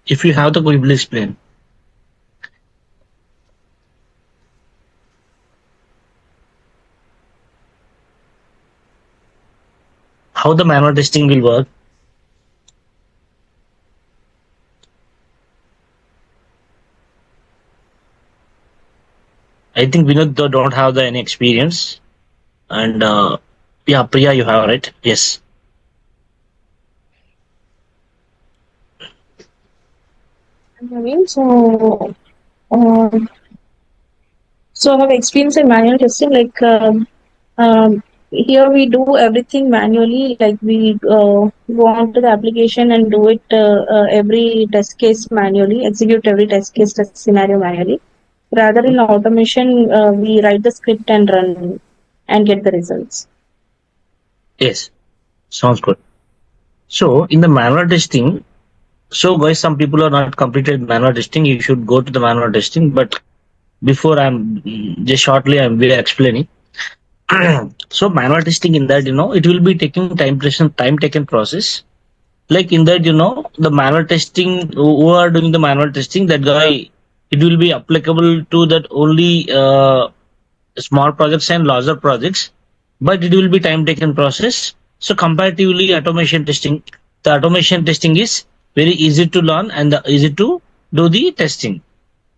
If you have the, could you please explain how the manual testing will work? I think Vinod don't have the any experience, and yeah, Priya, you have, right? Yes. Naveen, um, so I have experience in manual testing. Here we do everything manually. Like we go onto the application and do it every test case manually, execute every test case test scenario manually. Rather in automation, we write the script and run and get the results. Yes, sounds good. So in the manual testing, so guys, some people are not completed manual testing. You should go to the manual testing. But before I'm just shortly, I'm will explaining. So manual testing in that, it will be taking time taken process. Like in that, the manual testing who are doing the manual testing, that guy, it will be applicable to that only small projects and larger projects, but it will be time taken process. So comparatively automation testing, the automation testing is very easy to learn and easy to do the testing.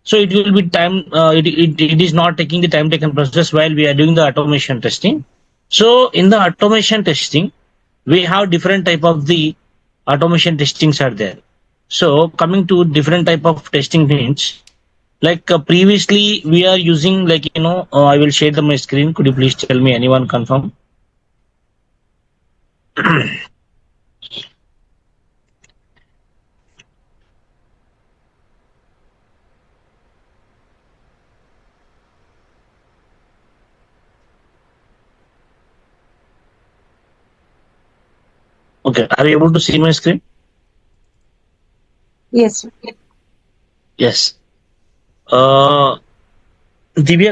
So it will be time, it is not taking the time taken process while we are doing the automation testing. So in the automation testing, we have different type of the automation testings are there. So coming to different type of testing means, like previously we are using, like, I will share the my screen. Could you please tell me, anyone confirm? Okay, are you able to see my screen? Yes. Yes. Divya,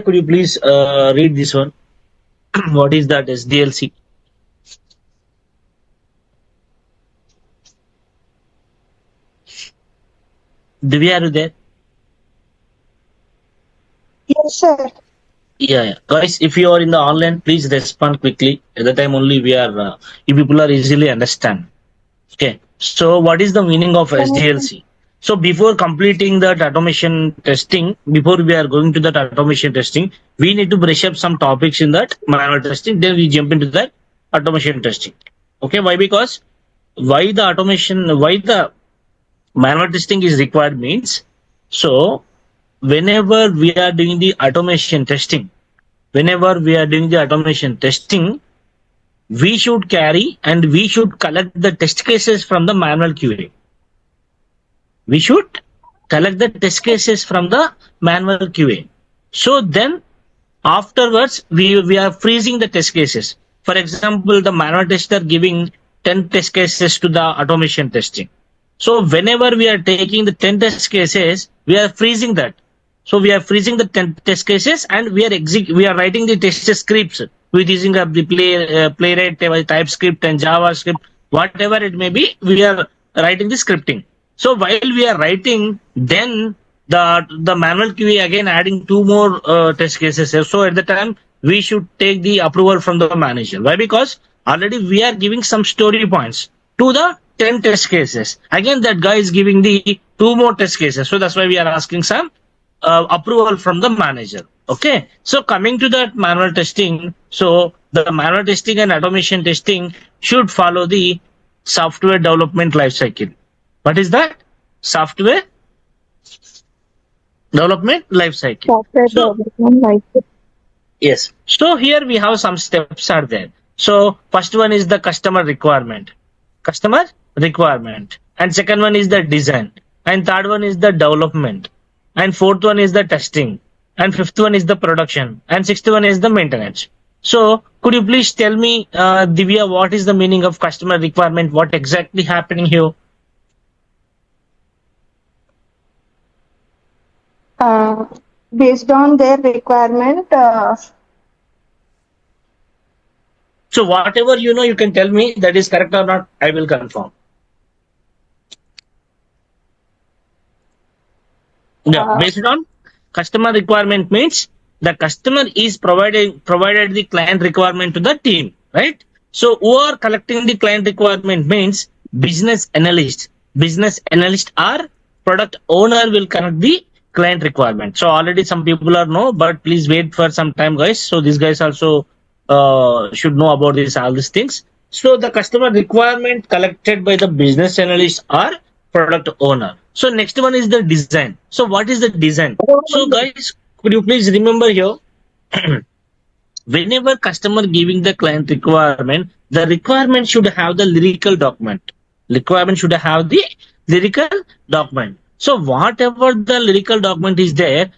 could you please read this one? What is that SDLC? Divya, are you there? Yes, sir. Yeah, yeah. Guys, if you are in the online, please respond quickly. At the time only we are, you people are easily understand. Okay. So what is the meaning of SDLC? So before completing that automation testing, before we are going to that automation testing, we need to brush up some topics in that manual testing. Then we jump into that automation testing. Okay. Why? Because why the manual testing is required means, so whenever we are doing the automation testing, whenever we are doing the automation testing, we should carry and we should collect the test cases from the manual QA. We should collect the test cases from the manual QA. So then afterwards, we are freezing the test cases. For example, the manual tester giving 10 test cases to the automation testing. So whenever we are taking the 10 test cases, we are freezing that. So we are freezing the 10 test cases and we are writing the test scripts with using the playwright, TypeScript and JavaScript, whatever it may be, we are writing the scripting. So while we are writing, then the manual QA again adding two more test cases. So at the time, we should take the approval from the manager. Why? Because already we are giving some story points to the 10 test cases. Again, that guy is giving the two more test cases. So that's why we are asking some approval from the manager. Okay. So coming to that manual testing, so the manual testing and automation testing should follow the software development lifecycle. What is that? Software development lifecycle. Software So development life. yes. So here we have some steps are there. So first one is the customer requirement. Customer requirement. And second one is the design. And third one is the development. And fourth one is the testing. And fifth one is the production. And sixth one is the maintenance. So could you please tell me, Divya, what is the meaning of customer requirement? What exactly happening here? Uh, Based on their requirement, So whatever you know, you can tell me that is correct or not. I will confirm. Yeah, based on customer requirement means the customer is provided the client requirement to the team, right? So who are collecting the client requirement means business analyst. Business analyst or product owner will connect the client requirement. So already some people are know, but please wait for some time, guys. So these guys also should know about this all these things. So the customer requirement collected by the business analyst or product owner. So next one is the design. So what is the design? So guys, could you please remember here? Whenever customer giving the client requirement, the requirement should have the lyrical document. Requirement should have the lyrical document. So whatever the lyrical document is there,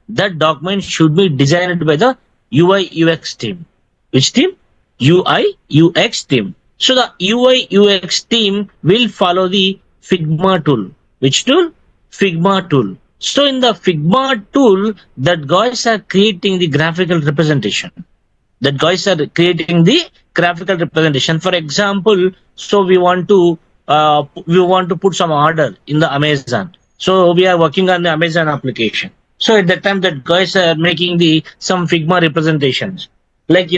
that document should be designed by the UI UX team. Which team? UI UX team. So the UI UX team will follow the Figma tool. Which tool? Figma tool. So in the Figma tool, that guys are creating the graphical representation. That guys are creating the graphical representation. For example, so we want to put some order in the Amazon. So we are working on the Amazon application. So at that time, that guys are making the some Figma representations. Like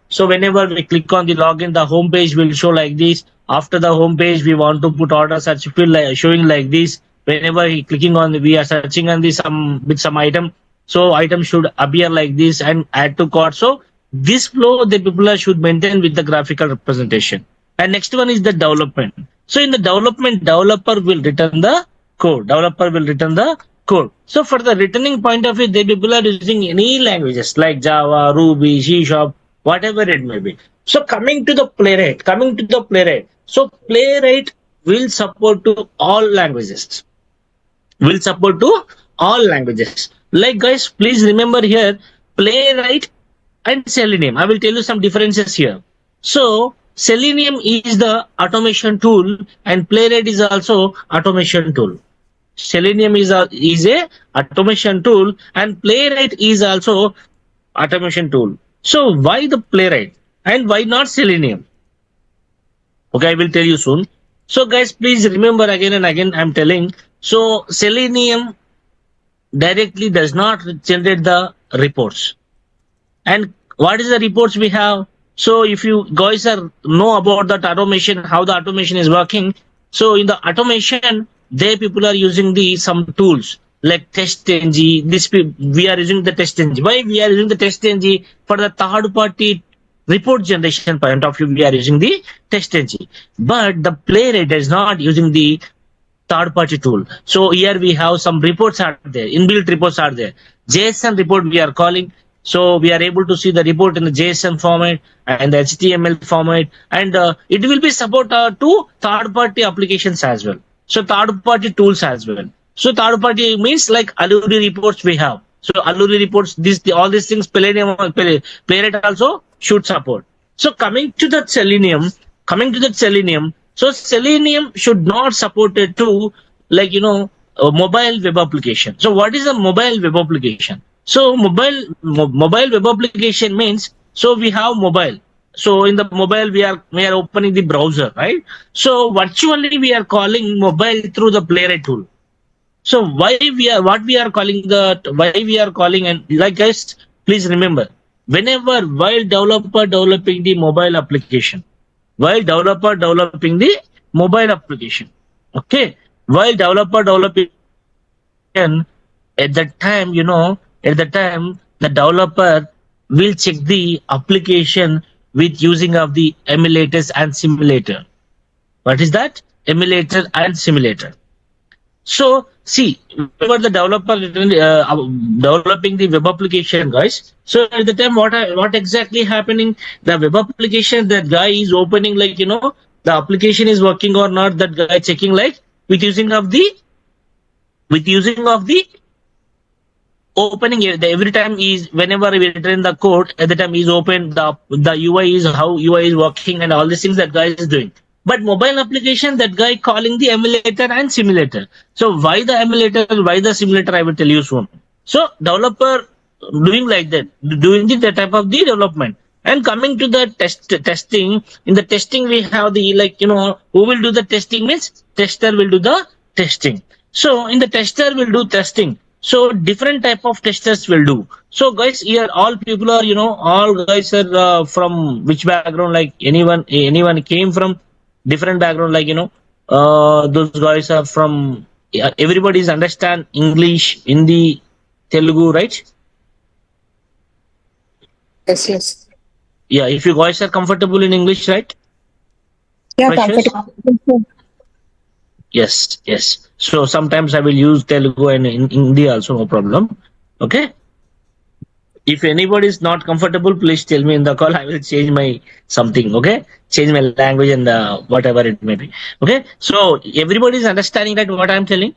so whenever we click on the login, the home page will show like this. After the home page, we want to put order search field like showing like this. Whenever clicking on we are searching on the some with some item, so item should appear like this and add to cart. So this flow the people should maintain with the graphical representation. And next one is the development. So in the development, developer will return the code. So for the returning point of view, the people are using any languages like Java, Ruby, C Sharp, whatever it may be. So coming to the Playwright. So Playwright will support to all languages. Like guys, please remember here, Playwright and Selenium. I will tell you some differences here. So Selenium is the automation tool and Playwright is also automation tool. Selenium is a automation tool and Playwright is also automation tool. So why the Playwright and why not Selenium? Okay, I will tell you soon. So guys, please remember again and again I'm telling. So Selenium directly does not generate the reports. And what is the reports we have? So if you guys are know about that automation, how the automation is working. So in the automation, they people are using the some tools like TestNG. We are using the TestNG. Why we are using the TestNG? For the third party report generation point of view, we are using the TestNG. But the Playwright is not using the third party tool. So here we have some reports are there, inbuilt reports are there. JSON report we are calling. So we are able to see the report in the JSON format and the HTML format, and it will be support to third party applications as well. So third party tools as well. So third party means like Alluri reports we have. So Alluri reports, all these things Playwright also should support. So coming to that Selenium, so Selenium should not support it to like a mobile web application. So what is a mobile web application? So mobile web application means, so we have mobile. So in the mobile we are opening the browser, right? So virtually we are calling mobile through the Playwright tool. So why we are calling and like guys, please remember, while developer developing the mobile application, okay, while developer developing, at that time the developer will check the application with using of the emulators and simulator. What is that? Emulator and simulator. So see, whenever the developer developing the web application, guys. So at the time, what exactly happening? The web application, that guy is opening like the application is working or not. That guy checking like with using of the opening every time is whenever we return the code at the time is open the UI is how UI is working and all these things that guy is doing. But mobile application, that guy calling the emulator and simulator. So why the emulator, why the simulator, I will tell you soon. So developer doing like that, doing the type of the development. And coming to the testing, in the testing we have the who will do the testing means tester will do the testing. So in the tester will do testing. So different type of testers will do. So guys, here all people are, all guys are from which background? Like anyone came from different background. Like those guys are from. Yeah, everybody's understand English, Hindi, Telugu, right? Yes, yes. Yeah, if you guys are comfortable in English, right? Yeah, Precious? comfortable. Yes, yes. So sometimes I will use Telugu and in Hindi also, no problem. Okay. If anybody is not comfortable, please tell me in the call. I will change my something. Okay, change my language and whatever it may be. Okay. So everybody is understanding that what I am telling.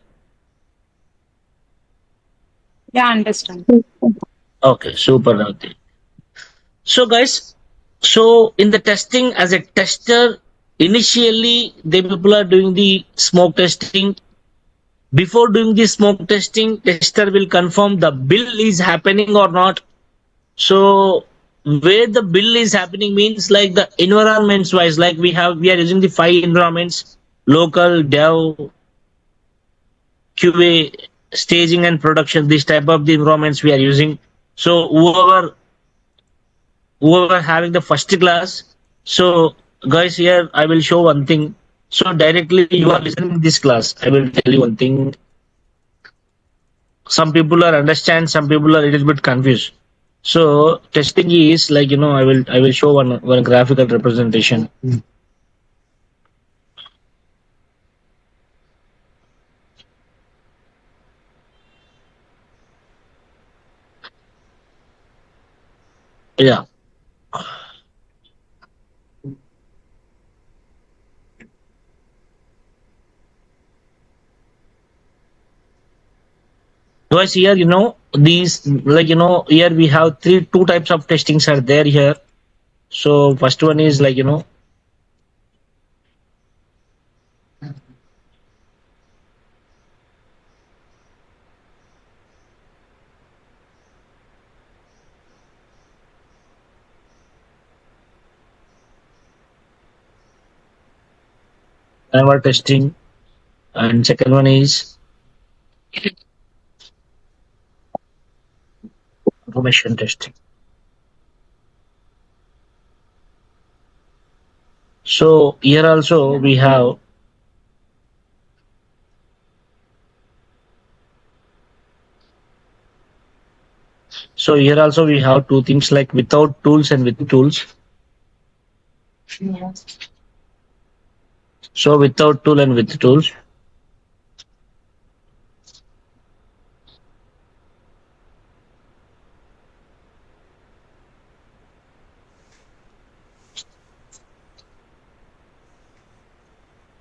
Yeah, understand. Okay, super. Rauti. So guys, so in the testing as a tester, initially the people are doing the smoke testing. Before doing the smoke testing, tester will confirm the bill is happening or not. So where the bill is happening means like the environments wise, like we are using the 5 environments: local, dev, QA, staging and production. This type of the environments we are using. So whoever having the first class. So guys, here I will show one thing. So directly you are listening this class. I will tell you one thing. Some people are understand, some people are a little bit confused. So testing is like I will show one graphical representation. Yeah. Guys, here these like here we have two types of testings are there here. So first one is like manual testing, and second one is automation testing. So here also we have two things like without tools and with tools. So without tool and with tools.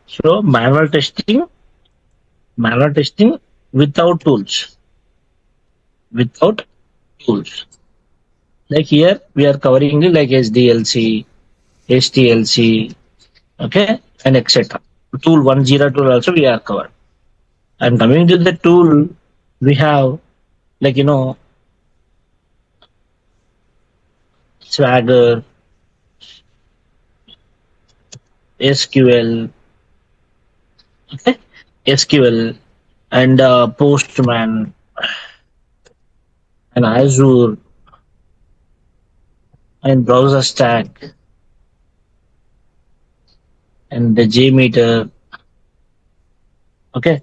So manual testing without tools. Without tools. Like here we are covering it like SDLC, STLC, okay, and etc. Tool 10 tool also we are covered. And coming to the tool, we have like Swagger, SQL, okay, SQL, and Postman, and Azure, and Browser Stack, and the JMeter, okay.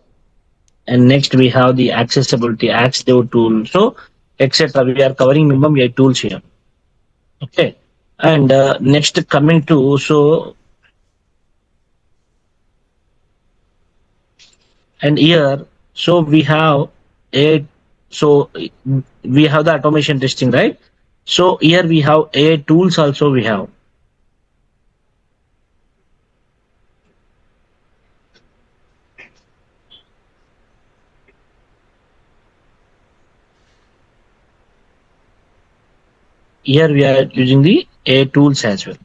And next we have the accessibility AxDev tool, so etc. We are covering minimum 8 tools here, okay. And next coming to and here so we have a so we have the automation testing, right? So here we have AI tools also we have. Here we are using the AI tools as well.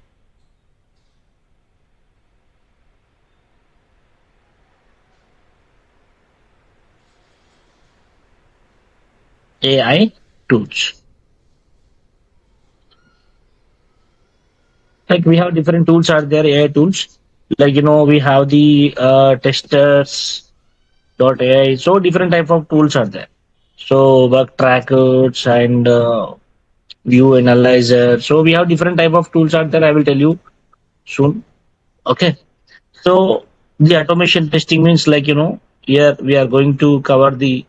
AI tools. Like we have different tools are there, AI tools. Like we have the testers, .ai. So different type of tools are there. So work trackers and view analyzer. So we have different type of tools are there. I will tell you soon. Okay. So the automation testing means like, here we are going to cover the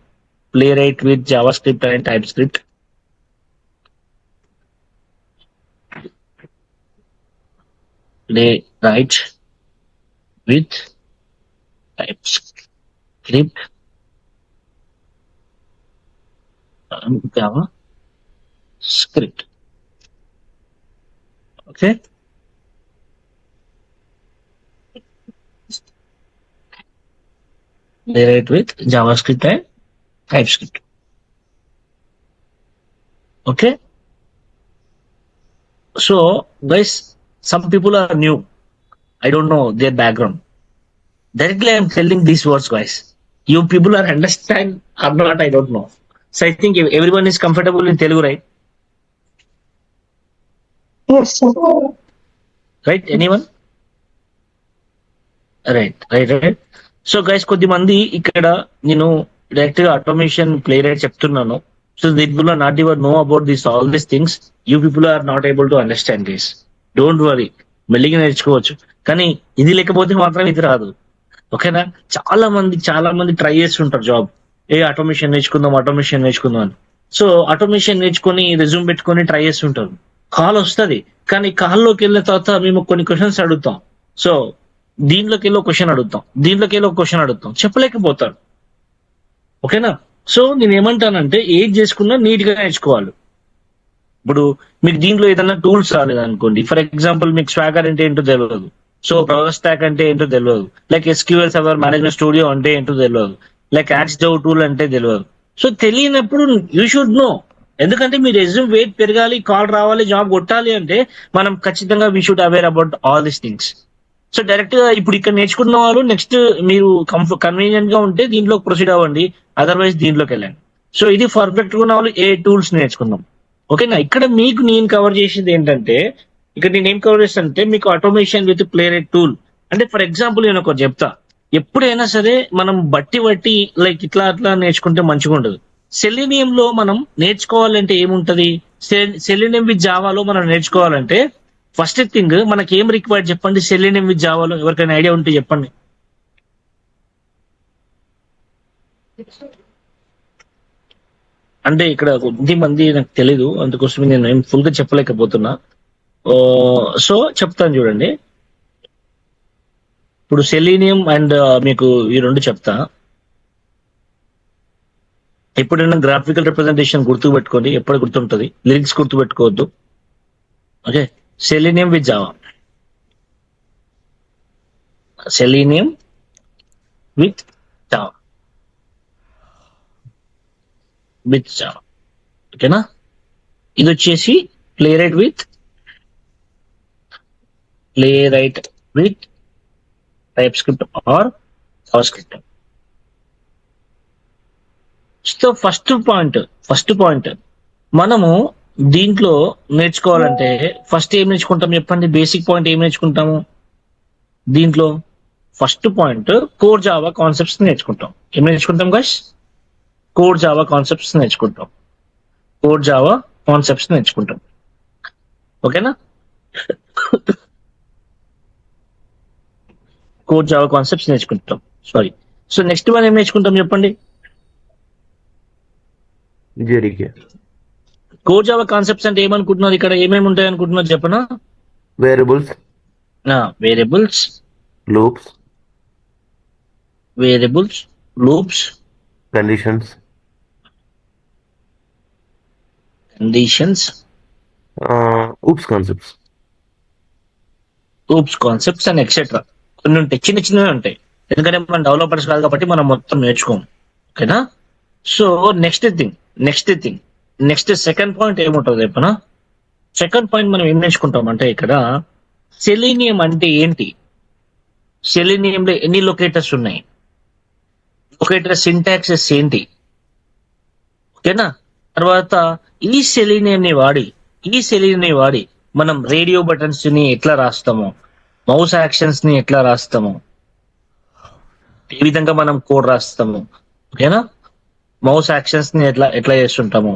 Playwright with JavaScript and TypeScript. Playwright with TypeScript and JavaScript. Okay. Playwright with JavaScript and TypeScript. Okay. So guys, some people are new. I don't know their background. Directly I'm telling these words, guys. You people are understand or not, I don't know. So I think everyone is comfortable in Telugu, right? Yes, sir. Right? Anyone? Right. So guys కొద్దిమంది ఇక్కడ నేను direct గా automation Playwright చెప్తున్నాను. So people are not ever know about this all these things. You people are not able to understand this. Don't worry, మెల్లిగా నేర్చుకోవచ్చు. కానీ ఇది లేకపోతే మాత్రం ఇది రాదు. ఓకేనా? చాలా మంది ట్రై చేస్తుంటారు జాబ్. ఆటోమేషన్ నేర్చుకుందాం అని. సో ఆటోమేషన్ నేర్చుకొని రెజ్యూమ్ పెట్టుకొని ట్రై చేస్తుంటారు. కాల్ వస్తుంది, కానీ కాల్లోకి వెళ్ళిన తర్వాత మేము కొన్ని క్వశ్చన్స్ అడుగుతాం. సో దీంట్లోకి వెళ్ళి ఒక క్వశ్చన్ అడుగుతాం, చెప్పలేకపోతారు. ఓకేనా? సో నేను ఏమంటానంటే ఏది చేసుకున్నా నీట్ గా నేర్చుకోవాలి. ఇప్పుడు మీకు దీంట్లో ఏదైనా టూల్స్ రాలేదు అనుకోండి, ఫర్ ఎగ్జాంపుల్ మీకు స్వాగర్ అంటే ఏంటో తెలియదు, సో ప్రొవర్ స్టాక్ అంటే ఏంటో తెలియదు, like SQL server management studio అంటే ఏంటో తెలియదు, లైక్ యాక్స్ డౌ టూల్ అంటే తెలియదు. సో తెలియనప్పుడు యూ షుడ్ నో. ఎందుకంటే మీ రెజ్యూమ్ వెయిట్ పెరగాలి, కాల్ రావాలి, జాబ్ కొట్టాలి అంటే మనం ఖచ్చితంగా we should aware about all these things. So direct గా ఇప్పుడు ఇక్కడ నేర్చుకున్న వాళ్ళు నెక్స్ట్ మీరు కన్వీనియంట్ గా ఉంటే దీంట్లో ప్రొసీడ్ అవ్వండి, అదర్వైజ్ దీంట్లోకి వెళ్ళండి. సో ఇది పర్ఫెక్ట్ గా ఉన్న వాళ్ళు ఏ టూల్స్ నేర్చుకుందాం. ఓకేనా? ఇక్కడ మీకు నేను కవర్ చేసేది ఏంటంటే, ఇక్కడ నేను ఏం కవర్ చేస్తానంటే మీకు ఆటోమేషన్ విత్ ప్లేరైట్ టూల్. అంటే ఫర్ ఎగ్జాంపుల్ నేను ఒకటి చెప్తా, ఎప్పుడైనా సరే మనం బట్టి లైక్ ఇట్లా అట్లా నేర్చుకుంటే మంచిగా ఉండదు. సెలీనియం లో మనం నేర్చుకోవాలంటే ఏముంటది, సెలీనియం విత్ జావాలో మనం నేర్చుకోవాలంటే ఫస్ట్ థింగ్ మనకి ఏం రిక్వైర్డ్ చెప్పండి. సెలీనియం విత్ జావాలో ఎవరికైనా ఐడియా ఉంటే చెప్పండి. అంటే ఇక్కడ కొద్ది మంది నాకు తెలీదు, అందుకోసమే నేను ఏం ఫుల్ గా చెప్పలేకపోతున్నా. సో చెప్తాను చూడండి. ఇప్పుడు సెలీనియం అండ్ మీకు ఈ రెండు చెప్తా. ఎప్పుడైనా గ్రాఫికల్ రిప్రజెంటేషన్ గుర్తు పెట్టుకోండి, ఎప్పుడు గుర్తుంటది, లిరిక్స్ గుర్తు పెట్టుకోవద్దు. Okay, selenium with Java, selenium with Java, ఓకేనా? ఇది వచ్చేసి ప్లేరైట్ with type script or JavaScript. So first point మనము దీంట్లో నేర్చుకోవాలంటే ఫస్ట్ ఏం నేర్చుకుంటాం చెప్పండి. బేసిక్ పాయింట్ ఏం నేర్చుకుంటాము దీంట్లో? First point core Java concepts నేర్చుకుంటాం. ఏం నేర్చుకుంటాం గైస్? కోర్ జావా కాన్సెప్ట్స్ నేర్చుకుంటాం. ఓకేనా? కోర్ జావా కాన్సెప్ట్స్ నేర్చుకుంటాం. సారీ. సో నెక్స్ట్ వన్ ఏం నేర్చుకుంటాం చెప్పండి? కోర్ జావా కాన్సెప్ట్స్ అంటే ఏమనుకుంటున్నారు? ఇక్కడ ఏమేమి ఉంటాయి అనుకుంటున్నారు చెప్పనా? Variables, loops, conditions, oops concepts and etcetera కొన్ని ఉంటాయి, చిన్నవి ఉంటాయి. ఎందుకంటే మనం డెవలపర్స్ కాదు కాబట్టి మనం మొత్తం నేర్చుకోము. ఓకేనా? సో నెక్స్ట్ సెకండ్ పాయింట్ ఏముంటుంది చెప్పనా? సెకండ్ పాయింట్ మనం ఏం నేర్చుకుంటాం అంటే ఇక్కడ సెలీనియం అంటే ఏంటి, సెలీనియంలో ఎన్ని లొకేటర్స్ ఉన్నాయి, లొకేటర్ సింటాక్సెస్ ఏంటి. ఓకేనా? తర్వాత ఈ సెలీనియం ని వాడి మనం రేడియో బటన్స్ ని ఎట్లా రాస్తామో, మౌస్ యాక్షన్స్ ని ఎట్లా రాస్తామో, ఏ విధంగా మనం కోడ్ రాస్తాము, ఓకేనా, మౌస్ యాక్షన్స్ ని ఎట్లా ఎట్లా చేస్తుంటాము,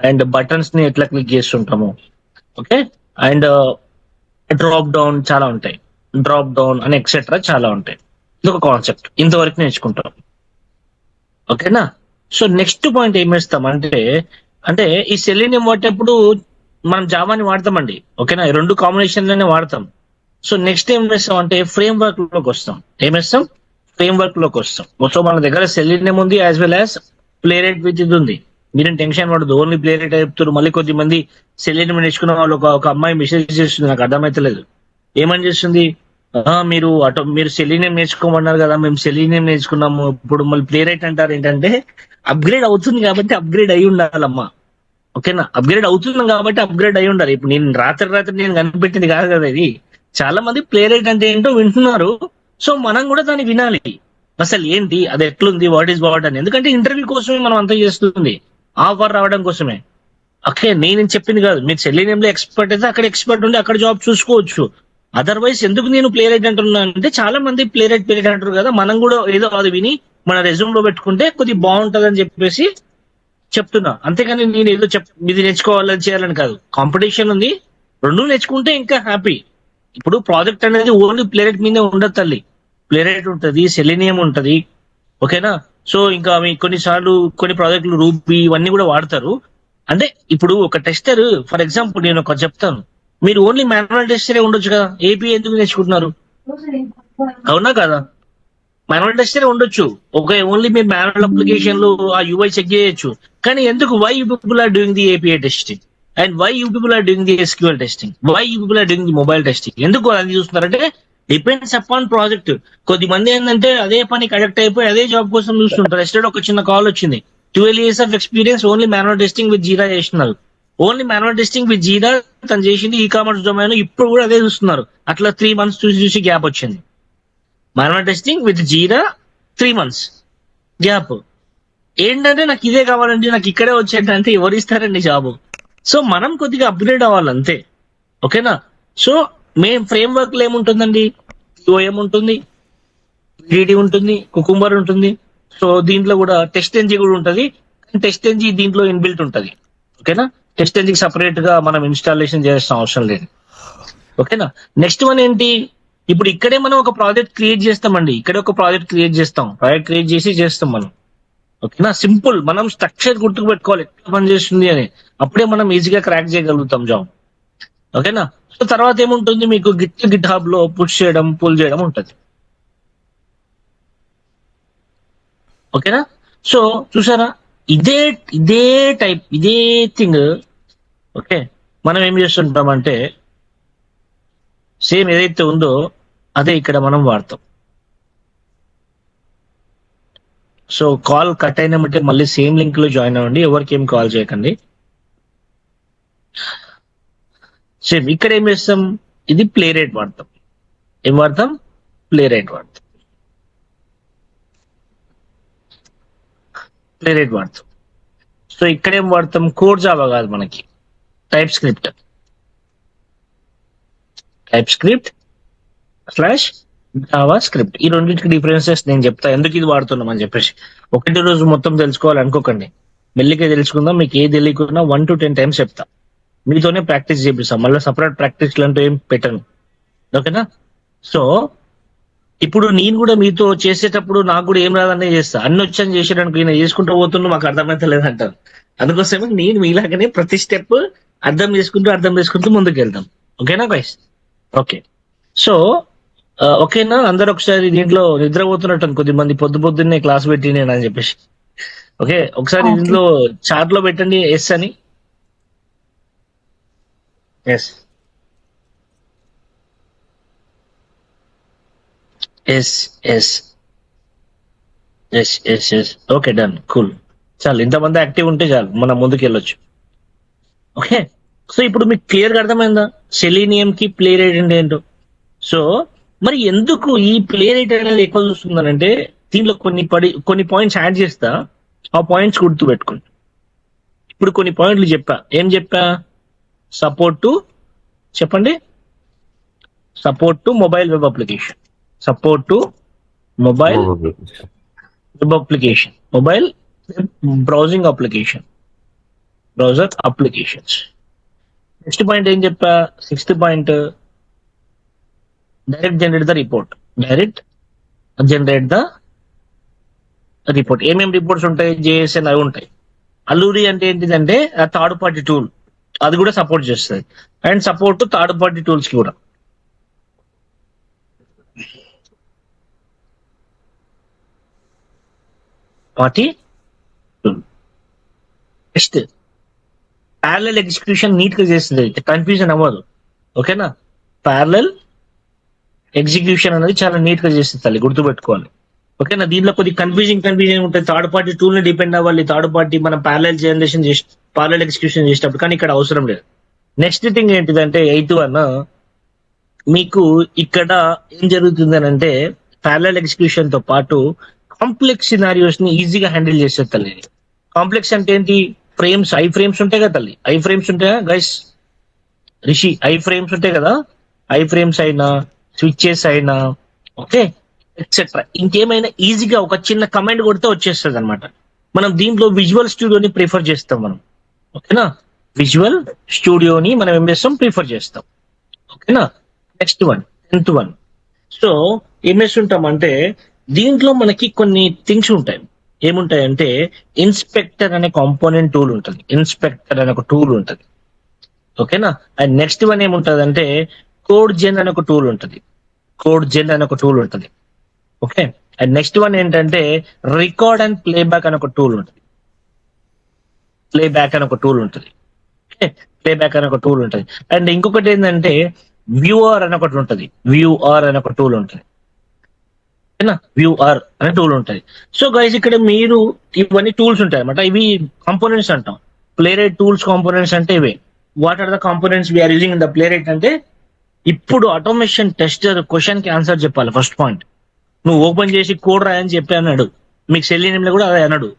అండ్ బటన్స్ ని ఎట్లా క్లిక్ చేస్తుంటాము, ఓకే, అండ్ డ్రాప్ డౌన్ చాలా ఉంటాయి, డ్రాప్ డౌన్ అని ఎక్సెట్రా చాలా ఉంటాయి. ఇది ఒక కాన్సెప్ట్, ఇంతవరకు నేర్చుకుంటాం, ఓకేనా. సో నెక్స్ట్ పాయింట్ ఏం చేస్తాం అంటే, అంటే ఈ సెలీనియం వాడేటప్పుడు మనం జావాని వాడతామండి, ఓకేనా, ఈ రెండు కాంబినేషన్ లోనే వాడతాం. సో నెక్స్ట్ ఏం చేస్తాం అంటే ఫ్రేమ్ వర్క్ లోకి వస్తాం. ఏం చేస్తాం? ఫ్రేమ్ వర్క్ లోకి వస్తాం. సో మన దగ్గర సెలీనియం ఉంది, as well as play rate with ఇది ఉంది. మీరేం టెన్షన్ పడదు, ఓన్లీ ప్లే రేట్ చెప్తారు. మళ్ళీ కొద్ది మంది సెలీనియం నేర్చుకున్న వాళ్ళు ఒక అమ్మాయి మెసేజ్ చేస్తుంది, నాకు అర్థమైతలేదు. ఏమని చేస్తుంది, మీరు మీరు సెలీనియం నేర్చుకోమన్నారు కదా, మేము సెలీనియం నేర్చుకున్నాము, ఇప్పుడు మళ్ళీ ప్లే రేట్ అంటారు. ఏంటంటే అప్గ్రేడ్ అవుతుంది కాబట్టి అప్గ్రేడ్ అయి ఉండాలమ్మా, ఓకేనా. అప్గ్రేడ్ అవుతున్నాం కాబట్టి అప్గ్రేడ్ అయి ఉండాలి. ఇప్పుడు నేను రాత్రి నేను కనిపెట్టింది కాదు కదా ఇది. చాలా మంది ప్లే రేట్ అంటే ఏంటో వింటున్నారు. సో మనం కూడా దాన్ని వినాలి, అసలు ఏంటి, అది ఎట్లుంది, వాట్ ఈస్ వాట్ అని. ఎందుకంటే ఇంటర్వ్యూ కోసమే మనం అంతా చేస్తుంది, ఆఫర్ రావడం కోసమే. ఓకే, నేను చెప్పింది కాదు. మీరు సెలీనియంలో ఎక్స్పర్ట్ అయితే అక్కడ ఎక్స్పర్ట్ ఉండి అక్కడ జాబ్ చూసుకోవచ్చు. అదర్వైజ్ ఎందుకు నేను ప్లే రేట్ అంటున్నా అంటే, చాలా మంది ప్లే రేట్ అంటారు కదా, మనం కూడా ఏదో అది విని మన రెజ్యూమ్ లో పెట్టుకుంటే కొద్దిగా బాగుంటది అని చెప్పేసి చెప్తున్నా. అంతేగాని నేను ఏదో ఇది నేర్చుకోవాలని చేయాలని కాదు. కాంపిటీషన్ ఉంది, రెండు నేర్చుకుంటే ఇంకా హ్యాపీ. ఇప్పుడు ప్రాజెక్ట్ అనేది ఓన్లీ ప్లే రేట్ మీదే ఉండదు తల్లి. ప్లే రేట్ ఉంటది, సెలీనియం ఉంటది, ఓకేనా. సో ఇంకా మీ కొన్నిసార్లు కొన్ని ప్రాజెక్టులు రూబీ ఇవన్నీ కూడా వాడతారు. అంటే ఇప్పుడు ఒక టెస్టర్, ఫర్ ఎగ్జాంపుల్ నేను ఒక చెప్తాను, మీరు ఓన్లీ మాన్యువల్ టెస్టరే ఉండొచ్చు కదా, ఏపీ ఎందుకు నేర్చుకుంటున్నారు? అవునా కదా, మాన్యువల్ టెస్టరే ఉండొచ్చు. ఓన్లీ మీరు మాన్యువల్ అప్లికేషన్ లో ఆ యూఐ చెక్ చేయొచ్చు. కానీ ఎందుకు, why you people are doing the API testing, and why you people are doing the SQL testing, why you people are doing the mobile testing? ఎందుకు అది చూస్తున్నారంటే depends upon project. కొద్ది మంది ఏంటంటే అదే పని కనెక్ట్ అయిపోయి అదే జాబ్ కోసం చూస్తుంటారు. ఎస్టర్డే ఒక చిన్న కాల్ వచ్చింది, 12 years of experience, only manual testing with Jira చేస్తున్నారు. Only manual testing with Jira తను చేసింది ఈ కామర్స్ డొమైన్, ఇప్పుడు కూడా అదే చూస్తున్నారు. అట్లా 3 months చూసి గ్యాప్ వచ్చింది. Manual testing with jeera 3 months gap. ఏంటంటే నాకు ఇదే కావాలండి, నాకు ఇక్కడే వచ్చేటంటే ఎవరు ఇస్తారండి జాబ్? సో మనం కొద్దిగా అప్గ్రేడ్ అవ్వాలి అంతే, ఓకేనా. సో మెయిన్ ఫ్రేమ్ వర్క్ లో ఏముంటుందండి, ఓఎం ఉంటుంది, డిడి ఉంటుంది, కుకుంబర్ ఉంటుంది. సో దీంట్లో కూడా టెస్ట్ ఎన్జీ కూడా ఉంటుంది. టెస్ట్ ఎన్జీ దీంట్లో ఇన్బిల్ట్ ఉంటుంది, ఓకేనా. టెస్ట్ ఎన్జీకి సపరేట్ గా మనం ఇన్స్టాలేషన్ చేయాల్సిన అవసరం లేదు, ఓకేనా. నెక్స్ట్ వన్ ఏంటి, ఇప్పుడు ఇక్కడే మనం ఒక ప్రాజెక్ట్ క్రియేట్ చేస్తామండి. ఇక్కడే ఒక ప్రాజెక్ట్ క్రియేట్ చేస్తాం మనం, ఓకేనా. సింపుల్, మనం స్ట్రక్చర్ గుర్తుకు పెట్టుకోవాలి ఎట్లా పని చేస్తుంది అని, అప్పుడే మనం ఈజీగా క్రాక్ చేయగలుగుతాం జాబ్, ఓకేనా. సో తర్వాత ఏముంటుంది, మీకు గిట్ హబ్ లో పుష్ చేయడం, పుల్ చేయడం ఉంటుంది, ఓకేనా. సో చూసారా, ఇదే ఇదే టైప్, ఇదే థింగ్, ఓకే. మనం ఏం చేస్తుంటామంటే సేమ్ ఏదైతే ఉందో అదే ఇక్కడ మనం వాడతాం. సో కాల్ కట్ అయినామంటే మళ్ళీ సేమ్ లింక్ లో జాయిన్ అవ్వండి, ఎవరికి ఏం కాల్ చేయకండి. సేమ్ ఇక్కడ ఏం చేస్తాం, ఇది ప్లే రేట్ వాడతాం. ఏం వాడతాం? ప్లే రేట్ వాడతాం. ప్లే రేట్ వాడతాం. సో ఇక్కడ ఏం వాడతాం, కోడ్ జావా కాదు మనకి, టైప్ స్క్రిప్ట్ /జావా స్క్రిప్ట్. ఈ రెండింటికి డిఫరెన్సెస్ నేను చెప్తా, ఎందుకు ఇది వాడుతున్నాం అని చెప్పేసి. ఒకటి రోజు మొత్తం తెలుసుకోవాలి అనుకోకండి, మెల్లిగా తెలుసుకుందాం. మీకు ఏది తెలియకున్నా 1 to 10 times చెప్తా, మీతోనే ప్రాక్టీస్ చేపిస్తాం. మళ్ళీ సపరేట్ ప్రాక్టీస్ అంటూ ఏం పెట్టను, ఓకేనా. సో ఇప్పుడు నేను కూడా మీతో చేసేటప్పుడు నాకు కూడా ఏం రాదనే చేస్తా, అన్ని వచ్చని చేసేటానికి ఈయన చేసుకుంటూ పోతున్నా మాకు అర్థమైతే అంటారు. అందుకోసమే నేను మీలాగనే ప్రతి స్టెప్ అర్థం చేసుకుంటూ ముందుకు వెళ్తాం, ఓకేనా గైస్? ఓకే. సో ఓకేనా, అందరు ఒకసారి దీంట్లో నిద్రపోతున్నట్టు కొద్ది మంది పొద్దున్నే క్లాస్ పెట్టి నేను అని చెప్పేసి. ఓకే, ఒకసారి Okay. దీంట్లో చార్ట్ లో పెట్టండి ఎస్ అని. Yes yes yes yes yes yes okay, done, cool. చాలు, ఇంతమంది యాక్టివ్ ఉంటే చాలు, మనం ముందుకు వెళ్ళొచ్చు. ఓకే, సో ఇప్పుడు మీకు క్లియర్ గా అర్థమైందా సెలీనియం కి ప్లే రేట్ అంటే ఏంటో? సో మరి ఎందుకు ఈ ప్లే రేట్ అనేది ఎక్కువ చూస్తున్నానంటే, దీంట్లో కొన్ని పాయింట్స్ యాడ్ చేస్తా, ఆ పాయింట్స్ గుర్తు పెట్టుకోండి. ఇప్పుడు కొన్ని పాయింట్లు చెప్పా, ఏం చెప్పా? సపోర్ట్ టు, చెప్పండి, support to mobile web application, support to mobile Mobile. Web application, mobile browsing application, browser applications. Next point ఏం చెప్పా, 6th point direct generate the report. Direct generate the report. ఏమేమి రిపోర్ట్స్ ఉంటాయి, JSN అవి ఉంటాయి. అల్లూరి అంటే ఏంటిదంటే third party tool, అది కూడా సపోర్ట్ చేస్తుంది. And support third party tools కి కూడా. Party tool. Next parallel execution neat గా చేస్తుంది, కన్ఫ్యూజన్ అవ్వదు. ఓకేనా, ప్యారలల్ ఎగ్జిక్యూషన్ అనేది చాలా నీట్ గా చేస్తుంది తల్లి, గుర్తుపెట్టుకోవాలి. ఓకేనా, దీంట్లో కొద్ది కన్ఫ్యూజన్ ఉంటుంది. థర్డ్ పార్టీ టూల్ ని డిపెండ్ అవ్వాలి, థర్డ్ పార్టీ మనం ప్యారలల్ జనరేషన్ చేసి ప్యారలల్ ఎగ్జిక్యూషన్ చేసేటప్పుడు, కానీ ఇక్కడ అవసరం లేదు. నెక్స్ట్ థింగ్ ఏంటిదంటే 8th వన్, మీకు ఇక్కడ ఏం జరుగుతుంది అని అంటే ప్యారలల్ ఎగ్జిక్యూషన్ తో పాటు కాంప్లెక్స్ సినారియోస్ ని ఈజీగా హ్యాండిల్ చేసేది తల్లి. కాంప్లెక్స్ అంటే ఏంటి, ఫ్రేమ్స్, ఐ ఫ్రేమ్స్ ఉంటాయి కదా తల్లి, ఐ ఫ్రేమ్స్ ఉంటాయా గైస్, రిషి, ఐ ఫ్రేమ్స్ ఉంటాయి కదా, ఐ ఫ్రేమ్స్ అయినా స్విచ్చెస్ అయినా, ఓకే, ఎక్సెట్రా, ఇంకేమైనా ఈజీగా ఒక చిన్న కమాండ్ కొడితే వచ్చేస్తుంది అనమాట. మనం దీంట్లో విజువల్ స్టూడియోని ప్రిఫర్ చేస్తాం మనం. ఓకేనా, విజువల్ స్టూడియోని మనం ఏం చేస్తాం, ప్రిఫర్ చేస్తాం. ఓకేనా, next one 10th one. So ఏం చేస్తుంటాం అంటే దీంట్లో మనకి కొన్ని థింగ్స్ ఉంటాయి. ఏముంటాయంటే ఇన్స్పెక్టర్ అనే కాంపోనెంట్ టూల్ ఉంటుంది, ఇన్స్పెక్టర్ అనే ఒక టూల్ ఉంటుంది. ఓకేనా, అండ్ నెక్స్ట్ వన్ ఏముంటది అంటే కోడ్ జెన్ అనే ఒక టూల్ ఉంటుంది, కోడ్ జెన్ అనే ఒక టూల్ ఉంటుంది. ఓకే, అండ్ నెక్స్ట్ వన్ ఏంటంటే రికార్డ్ అండ్ ప్లేబ్యాక్ అనే ఒక టూల్ ఉంటుంది, ప్లేబ్యాక్ అనే ఒక టూల్ ఉంటుంది. ఓకే, ప్లేబ్యాక్ అనే ఒక టూల్ ఉంటుంది. అండ్ ఇంకొకటి ఏంటంటే వ్యూఆర్ అనే ఒకటి ఉంటుంది, వ్యూఆర్ అనే ఒక టూల్ ఉంటుంది. ఓకేనా, వ్యూఆర్ అనే టూల్ ఉంటుంది. సో గైస్ ఇక్కడ మీరు ఇవన్నీ టూల్స్ ఉంటాయి అనమాట, ఇవి కాంపోనెంట్స్ అంటాం. ప్లేరైట్ టూల్స్ కాంపోనెంట్స్ అంటే ఇవే. What are the components we are using in the Playwright అంటే, ఇప్పుడు ఆటోమేషన్ టెస్టర్ క్వశ్చన్ కి ఆన్సర్ చెప్పాలి. ఫస్ట్ పాయింట్, నువ్వు ఓపెన్ చేసి కోడ్ రాయని చెప్పి అన్నాడు, మీకు సెలీనియం లో కూడా అదే అన్నాడు,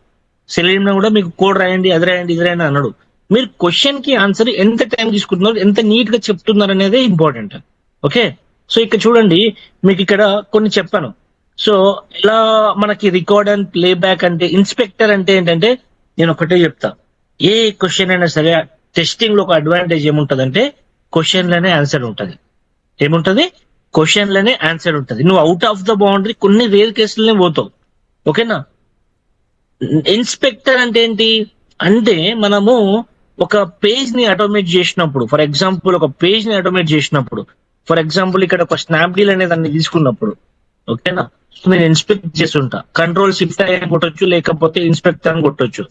సెలీనియం లో కూడా మీకు కోడ్ రాయండి, అది రాయండి, ఇది రాయండి అన్నాడు. మీరు క్వశ్చన్ కి ఆన్సర్ ఎంత టైం తీసుకుంటున్నారు, ఎంత నీట్ గా చెప్తున్నారు అనేది ఇంపార్టెంట్. ఓకే, సో ఇక్కడ చూడండి, మీకు ఇక్కడ కొన్ని చెప్పాను. సో ఇలా మనకి రికార్డ్ అండ్ ప్లేబ్యాక్ అంటే, ఇన్స్పెక్టర్ అంటే ఏంటంటే, నేను ఒకటే చెప్తా, ఏ క్వశ్చన్ అయినా సరే టెస్టింగ్ లో ఒక అడ్వాంటేజ్ ఏముంటదంటే క్వశ్చన్ లోనే ఆన్సర్ ఉంటది. ఏముంటది, క్వశ్చన్ లోనే ఆన్సర్ ఉంటది. నువ్వు అవుట్ ఆఫ్ ద బౌండరీ కొన్ని రేర్ కేసులనే పోతావు. ఓకేనా, ఇన్స్పెక్టర్ అంటే ఏంటి అంటే, మనము ఒక పేజ్ ని ఆటోమేట్ చేసినప్పుడు, ఫర్ ఎగ్జాంపుల్ ఒక పేజ్ ని ఆటోమేట్ చేసినప్పుడు, ఫర్ ఎగ్జాంపుల్ ఇక్కడ ఒక స్నాప్డీల్ అనే దాన్ని తీసుకున్నప్పుడు, ఓకేనా, సో నేను ఇన్స్పెక్ట్ చేస్తుంటా, Ctrl+Shift అని కొట్టొచ్చు, లేకపోతే ఇన్స్పెక్టర్ అని కొట్టొచ్చు.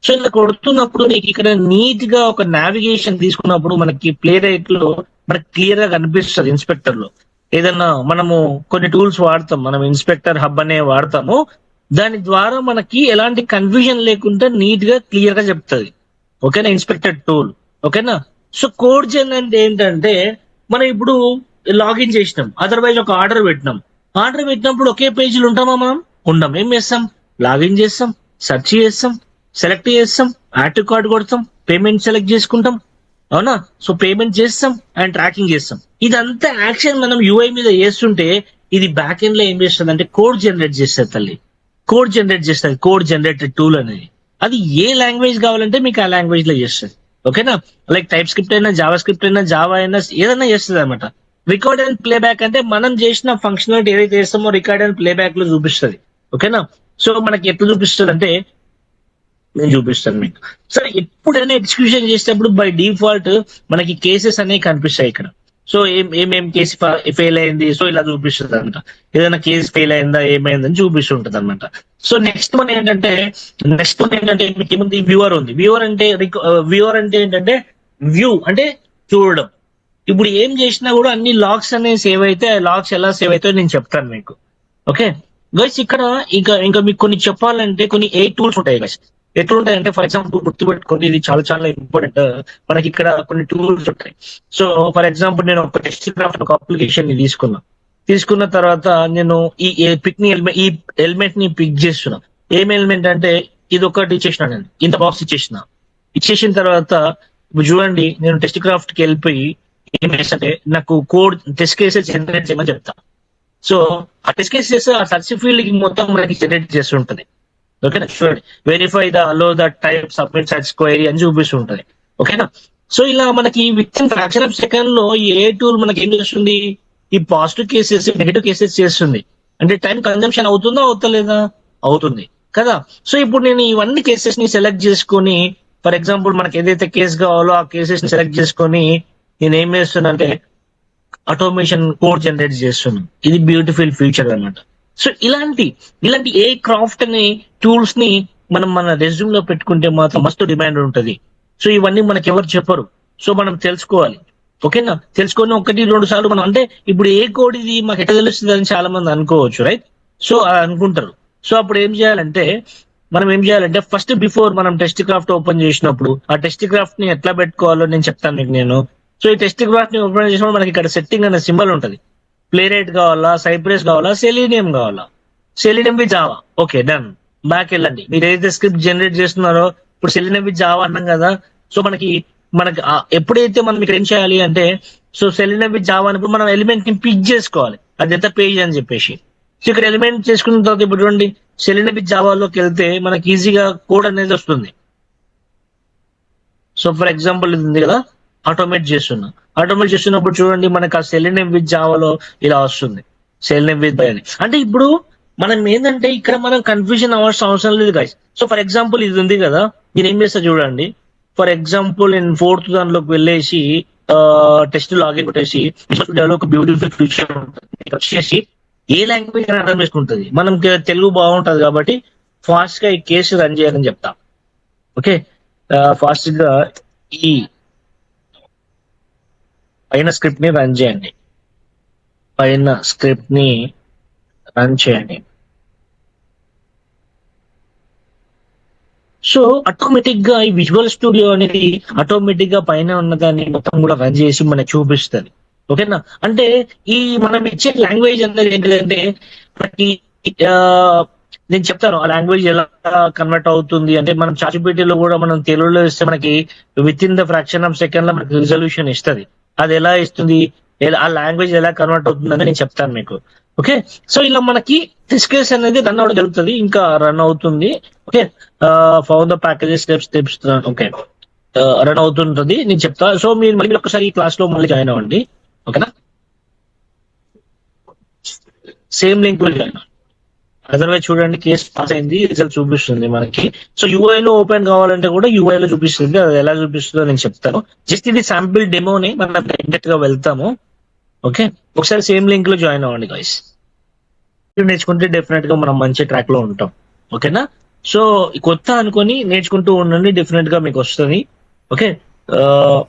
సో ఇలా కొడుతున్నప్పుడు నీకు ఇక్కడ నీట్ గా ఒక నావిగేషన్ తీసుకున్నప్పుడు మనకి ప్లే రైట్ లో మనకి క్లియర్ గా కనిపిస్తుంది. ఇన్స్పెక్టర్ లో ఏదన్నా మనము కొన్ని టూల్స్ వాడతాం, మనం ఇన్స్పెక్టర్ హబ్ అనే వాడతాము, దాని ద్వారా మనకి ఎలాంటి కన్ఫ్యూజన్ లేకుండా నీట్ గా క్లియర్ గా చెప్తుంది. ఓకేనా, ఇన్స్పెక్టర్ టూల్. ఓకేనా, సో కోడ్ జెన్ అంటే ఏంటంటే, మనం ఇప్పుడు లాగిన్ చేసినాం, అదర్వైజ్ ఒక ఆర్డర్ పెట్టినప్పుడు ఒకే పేజీలు ఉంటామా, మనం ఉండం. ఏం చేస్తాం, లాగిన్ చేస్తాం, సెర్చ్ చేస్తాం, సెలెక్ట్ చేస్తాం, యాడ్ టు కార్డ్ కొడతాం, పేమెంట్ సెలెక్ట్ చేసుకుంటాం, అవునా. సో పేమెంట్ చేస్తాం అండ్ ట్రాకింగ్ చేస్తాం. ఇదంతా యాక్షన్ మనం యూఐ మీద చేస్తుంటే, ఇది బ్యాక్ ఎండ్ లో ఏం చేస్తుంది అంటే కోడ్ జనరేట్ చేస్తుంది తల్లి, కోడ్ జనరేట్ చేస్తుంది. కోడ్ జనరేటెడ్ టూల్ అనేది, అది ఏ లాంగ్వేజ్ కావాలంటే మీకు ఆ లాంగ్వేజ్ లో చేస్తుంది. ఓకేనా, లైక్ టైప్ స్క్రిప్ట్ అయినా, జావా స్క్రిప్ట్ అయినా, జావా అయినా, ఏదైనా చేస్తుంది అనమాట. రికార్డ్ అండ్ ప్లేబ్యాక్ అంటే మనం చేసిన ఫంక్షనాలిటీ ఏదైతే చేస్తామో రికార్డ్ అండ్ ప్లేబ్యాక్ లో చూపిస్తుంది. ఓకేనా, సో మనకి ఎట్లా చూపిస్తుంది అంటే, నేను చూపిస్తాను మీకు. సరే, ఎప్పుడైనా ఎగ్జిక్యూషన్ చేసేటప్పుడు బై డిఫాల్ట్ మనకి కేసెస్ అనేవి కనిపిస్తాయి ఇక్కడ. సో ఏమేం కేసు ఫెయిల్ అయింది, సో ఇలా చూపిస్తుంది అనమాట. ఏదైనా కేసు ఫెయిల్ అయిందా, ఏమైందని చూపిస్తుంటది అనమాట. సో నెక్స్ట్ వన్ ఏంటంటే మీకు ఏముంది, వ్యూవర్ ఉంది. వ్యూవర్ అంటే ఏంటంటే, వ్యూ అంటే చూడడం. ఇప్పుడు ఏం చేసినా కూడా అన్ని లాగ్స్ అనేవి సేవ్ అయితే, లాగ్స్ ఎలా సేవ్ అవుతాయో నేను చెప్తాను మీకు. ఓకే గైస్, ఇక్కడ ఇంకా మీకు కొన్ని చెప్పాలంటే కొన్ని 8 టూల్స్ ఉంటాయి గైస్. ఎట్లుంటాయంటే, ఫర్ ఎగ్జాంపుల్ గుర్తుపెట్టుకోండి, ఇది చాలా చాలా ఇంపార్టెంట్. మనకి ఇక్కడ కొన్ని టూల్స్ ఉంటాయి. సో ఫర్ ఎగ్జాంపుల్ నేను ఒక టెస్ట్ క్రాఫ్ట్ ఒక అప్లికేషన్ ని తీసుకున్న తర్వాత నేను ఈ ఎలిమెంట్ ని పిక్ చేస్తున్నా. ఏం ఎలిమెంట్ అంటే, ఇది ఒకటి ఇచ్చేసిన, నేను ఇంత బాక్స్ ఇచ్చేసిన తర్వాత ఇప్పుడు చూడండి, నేను టెస్ట్ క్రాఫ్ట్ కి వెళ్ళిపోయి ఏం చేస్తే నాకు కోడ్ టెస్ట్ కేసెస్ జనరేట్ చేయమని చెప్తా. సో ఆ టెస్ట్ కేసెస్ ఆ సర్చ్ ఫీల్డ్ కి మొత్తం మనకి జనరేట్ చేస్తుంటది. ఓకేనా, చూడండి verify the allow the type submit search query అని చూపిస్తుంటది. ఓకేనా, సో ఇలా మనకి within fraction of second లో ఏ టూల్ మనకి ఏం చేస్తుంది, ఈ పాజిటివ్ కేసెస్ నెగిటివ్ కేసెస్ చేస్తుంది. అంటే టైం కన్జంప్షన్ అవుతుందా అవుతలేదా, అవుతుంది కదా. సో ఇప్పుడు నేను ఇవన్నీ కేసెస్ ని సెలెక్ట్ చేసుకొని, ఫర్ ఎగ్జాంపుల్ మనకి ఏదైతే కేసు కావాలో ఆ కేసెస్ ని సెలెక్ట్ చేసుకొని నేను ఏం చేస్తున్నా అంటే ఆటోమేషన్ కోడ్ జనరేట్ చేస్తున్నాను. ఇది బ్యూటిఫుల్ ఫీచర్ అన్నమాట. సో ఇలాంటి ఏ క్రాఫ్ట్ అనే టూల్స్ ని మనం మన రెజ్యూమ్ లో పెట్టుకుంటే మాత్రం మస్తు డిమాండ్ ఉంటది. సో ఇవన్నీ మనకి ఎవరు చెప్పరు, సో మనం తెలుసుకోవాలి. ఓకేనా, తెలుసుకొని 1-2 సార్లు మనం అంటే ఇప్పుడు ఏ కోడ్ ఇది మాకు ఎట్లా తెలుస్తుంది అని చాలా మంది అనుకోవచ్చు, రైట్. సో అలా అనుకుంటారు. సో అప్పుడు ఏం చేయాలంటే ఫస్ట్ బిఫోర్ మనం టెస్ట్ క్రాఫ్ట్ ఓపెన్ చేసినప్పుడు ఆ టెస్ట్ క్రాఫ్ట్ ని ఎట్లా పెట్టుకోవాలో నేను చెప్తాను మీకు నేను. సో ఈ టెస్ట్ క్రాఫ్ట్ ని ఓపెన్ చేసినప్పుడు మనకి ఇక్కడ సెట్టింగ్ అనే సింబల్ ఉంటది. ప్లేరైట్ కావాలా, సైప్రస్ కావాలా, సెలీనియం కావాలా, selenium with Java. Okay done, back వెళ్ళండి. మీరు ఏదైతే స్క్రిప్ట్ జనరేట్ చేస్తున్నారో ఇప్పుడు సెలీనియం విత్ జావా అన్నాం కదా. సో మనకి ఎప్పుడైతే మనం ఇక్కడ ఏం చేయాలి అంటే, సో సెలీనియం విత్ జావా అన్నప్పుడు మనం ఎలిమెంట్ ని పిక్ చేసుకోవాలి, అది ఎంత పేజ్ అని చెప్పేసి. సో ఇక్కడ ఎలిమెంట్ చేసుకున్న తర్వాత ఇప్పుడు చూడండి సెలీనియం విత్ జావాలోకి వెళ్తే మనకి ఈజీగా కోడ్ అనేది వస్తుంది. సో ఫర్ ఎగ్జాంపుల్ ఇది ఉంది కదా, ఆటోమేట్ చేస్తున్నప్పుడు చూడండి మనకు ఆ సెలీనియం విత్ జావాలో ఇలా వస్తుంది, సెలీనియం విత్ బై అని. అంటే ఇప్పుడు మనం ఏంటంటే ఇక్కడ మనం కన్ఫ్యూజన్ అవ్వాల్సిన అవసరం లేదు గైస్. సో ఫర్ ఎగ్జాంపుల్ ఇది ఉంది కదా, నేను ఏం చేస్తా చూడండి. ఫర్ ఎగ్జాంపుల్ నేను 4th దానిలోకి వెళ్ళేసి టెస్ట్ లాగిన్ కొట్టేసి ఒక బ్యూటిఫుల్ ఫీచర్ వచ్చేసి ఏ లాంగ్వేజ్ అని అర్థం చేసుకుంటుంది. మనం తెలుగు బాగుంటది కాబట్టి ఫాస్ట్ గా ఈ కేసు రన్ చేయాలని చెప్తా. ఓకే, ఫాస్ట్ గా ఈ పైన స్క్రిప్ట్ ని రన్ చేయండి. సో ఆటోమేటిక్ గా ఈ విజువల్ స్టూడియో అనేది ఆటోమేటిక్ గా పైన ఉన్నదాన్ని మొత్తం కూడా రన్ చేసి మనకి చూపిస్తుంది. ఓకేనా, అంటే ఈ మనం ఇచ్చే లాంగ్వేజ్ అనేది ఏంటంటే మనకి నేను చెప్తాను ఆ లాంగ్వేజ్ ఎలా కన్వర్ట్ అవుతుంది అంటే, మనం చాచిపేటలో కూడా మనం తెలుగులో ఇస్తే మనకి within the fraction of second లో మనకి రిజల్యూషన్ ఇస్తుంది. అది ఎలా ఇస్తుంది, ఆ లాంగ్వేజ్ ఎలా కన్వర్ట్ అవుతుంది అని నేను చెప్తాను మీకు. ఓకే, సో ఇలా మనకి టెస్ట్ కేస్ అనేది రన్ అవడం జరుగుతుంది, ఇంకా రన్ అవుతుంది. Okay, found the packages steps. Okay, run అవుతుంటది, నేను చెప్తా. సో మీరు మళ్ళీ ఒకసారి ఈ క్లాస్ లో మళ్ళీ జాయిన్ అవ్వండి. ఓకేనా, సేమ్ లింక్ జాయిన్ అవ్వండి. అదర్వైజ్ చూడండి కేసు పాస్ అయింది, రిజల్ట్ చూపిస్తుంది మనకి. సో యూఐ లో ఓపెన్ కావాలంటే కూడా యూఐ లో చూపిస్తుంది, అది ఎలా చూపిస్తుందో నేను చెప్తాను. జస్ట్ ఇది శాంపిల్ డెమోని మనం డైరెక్ట్ గా వెళ్తాము. ఓకే, ఒకసారి సేమ్ లింక్ లో జాయిన్ అవ్వండి గైస్. నేర్చుకుంటే డెఫినెట్ గా మనం మంచి ట్రాక్ లో ఉంటాం. ఓకేనా, సో కొత్త అనుకొని నేర్చుకుంటూ ఉండండి, డెఫినెట్ గా మీకు వస్తుంది. ఓకే,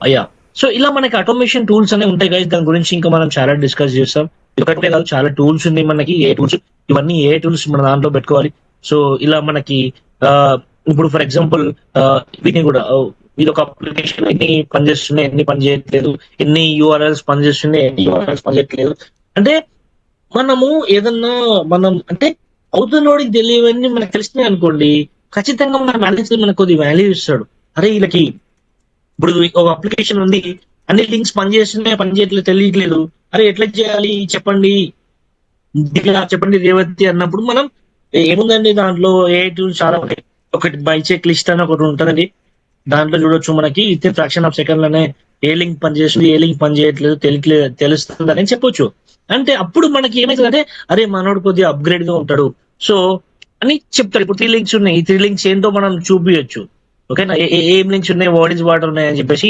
అయ్యా సో ఇలా మనకి ఆటోమేషన్ టూల్స్ అనేవి ఉంటాయి గైస్, దాని గురించి ఇంకా మనం చాలా డిస్కస్ చేస్తాం. ఒకటే కాదు, చాలా టూల్స్ ఉన్నాయి మనకి. ఏ టూల్స్, ఇవన్నీ ఏ టూల్స్ మన దాంట్లో పెట్టుకోవాలి. సో ఇలా మనకి ఇప్పుడు ఫర్ ఎగ్జాంపుల్ వీటిని కూడా ఇది ఒక అప్లికేషన్ ఎన్ని పనిచేస్తున్నాయి, ఎన్ని పని చేయట్లేదు, ఎన్ని యూఆర్ఎల్స్ పనిచేస్తున్నాయి, ఎన్ని యూఆర్ఎల్స్ పనిచేయట్లేదు. అంటే మనము ఏదన్నా అంటే అవుతున్నోడికి తెలియవన్నీ మనకు తెలిసినాయి అనుకోండి, ఖచ్చితంగా మన మేనేజర్ మనకు కొద్ది వాల్యూ ఇస్తాడు. అరే వీళ్ళకి ఇప్పుడు ఒక అప్లికేషన్ ఉంది, అన్ని లింక్స్ పనిచేస్తున్నాయి, పనిచేయట్లేదు, తెలియట్లేదు, అరే ఎట్లా చేయాలి చెప్పండి రేవతి అన్నప్పుడు మనం ఏముందండి దాంట్లో ఏ టూల్స్ చాలా ఉంటాయి. ఒకటి బై చెక్ లిస్ట్ అని ఒకటి ఉంటుందండి, దాంట్లో చూడొచ్చు మనకి ఇదే ఫ్రాక్షన్ ఆఫ్ సెకండ్ లోనే ఏ లింక్ పనిచేస్తుంది, ఏ లింక్ పని చేయట్లేదు తెలుస్తుంది అని చెప్పొచ్చు. అంటే అప్పుడు మనకి ఏమైతుందంటే అరే మనోడు కొద్దిగా అప్గ్రేడ్ గా ఉంటాడు సో అని చెప్తారు. ఇప్పుడు 3 లింక్స్ ఉన్నాయి, ఈ 3 లింక్స్ ఏంటో మనం చూపించచ్చు. ఓకేనా, ఏం లింక్స్ ఉన్నాయి, వాట్ ఉన్నాయి అని చెప్పేసి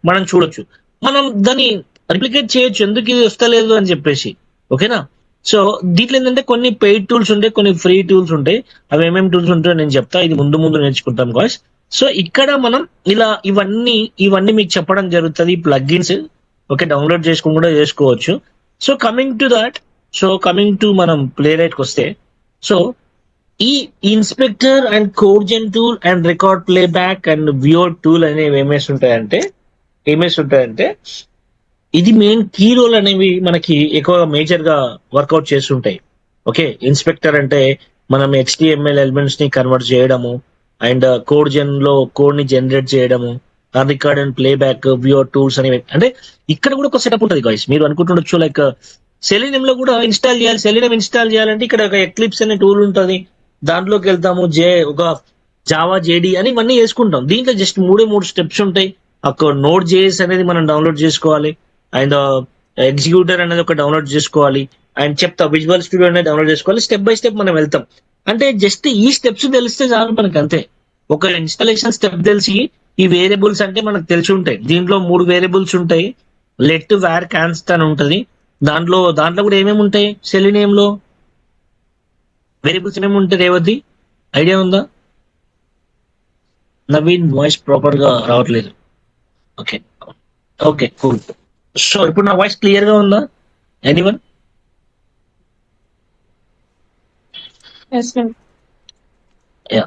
మనం చూడొచ్చు. మనం దాన్ని రిప్లికేట్ చేయొచ్చు, ఎందుకు ఇది వస్తలేదు అని చెప్పేసి. ఓకేనా, సో దీంట్లో ఏంటంటే కొన్ని పెయిడ్ టూల్స్ ఉంటాయి, కొన్ని ఫ్రీ టూల్స్ ఉంటాయి. అవి ఏమేమి టూల్స్ ఉంటాయో నేను చెప్తా, ఇది ముందు నేర్చుకుంటాం గాయ్స్. సో ఇక్కడ మనం ఇలా ఇవన్నీ మీకు చెప్పడం జరుగుతుంది. ప్లగ్ఇన్స్ ఓకే, డౌన్లోడ్ చేసుకుని కూడా చేసుకోవచ్చు. సో కమింగ్ టు మనం ప్లేరైట్ కి వస్తే, సో ఈ inspector and codegen tool and record playback and view tool అనేవి ఏమేసి ఉంటాయంటే ఇది మెయిన్ కీ రోల్ అనేవి మనకి ఎక్కువగా మేజర్ గా వర్కౌట్ చేస్తుంటాయి. ఓకే, ఇన్స్పెక్టర్ అంటే మనం HTML ఎలిమెంట్స్ ని కన్వర్ట్ చేయడము, అండ్ కోడ్జెన్ లో కోడ్ ని జనరేట్ చేయడము, record and playback view tools అనేవి. అంటే ఇక్కడ కూడా ఒక సెటప్ ఉంటుంది గైస్. మీరు అనుకుంటుండొచ్చు లైక్ సెలీనియం లో కూడా ఇన్స్టాల్ చేయాలి. సెలీనియం ఇన్స్టాల్ చేయాలంటే ఇక్కడ ఒక ఎక్లిప్స్ అనే టూల్ ఉంటుంది, దాంట్లోకి వెళ్తాము. ఒక జావా జేడి అని ఇవన్నీ వేసుకుంటాం. దీంట్లో జస్ట్ మూడు స్టెప్స్ ఉంటాయి. అక్కడ నోడ్ జేఎస్ అనేది మనం డౌన్లోడ్ చేసుకోవాలి, అండ్ ఎగ్జిక్యూటర్ అనేది ఒక డౌన్లోడ్ చేసుకోవాలి, అండ్ చెప్తా విజువల్ స్టూడియో అనేది డౌన్లోడ్ చేసుకోవాలి. స్టెప్ బై స్టెప్ మనం వెళ్తాం. అంటే జస్ట్ ఈ స్టెప్స్ తెలిస్తే చాలు మనకి, అంతే. ఒక ఇన్స్టాలేషన్ స్టెప్ తెలిసి ఈ వేరియబుల్స్ అంటే మనకు తెలిసి ఉంటాయి. దీంట్లో 3 వేరియబుల్స్ ఉంటాయి. లెట్ వేర్ కాన్స్ట్ అని ఉంటది. దాంట్లో కూడా ఏమేమి ఉంటాయి? సెలీనియంలో వేరియబుల్స్ ఏమేమి ఉంటాయి? రేవతి ఐడియా ఉందా? నవీన్ వాయిస్ ప్రాపర్ గా రావట్లేదు. Okay okay cool. సో ఇప్పుడు నా వాయిస్ క్లియర్ గా ఉందా? Anyone? Yes, ma'am. Yeah.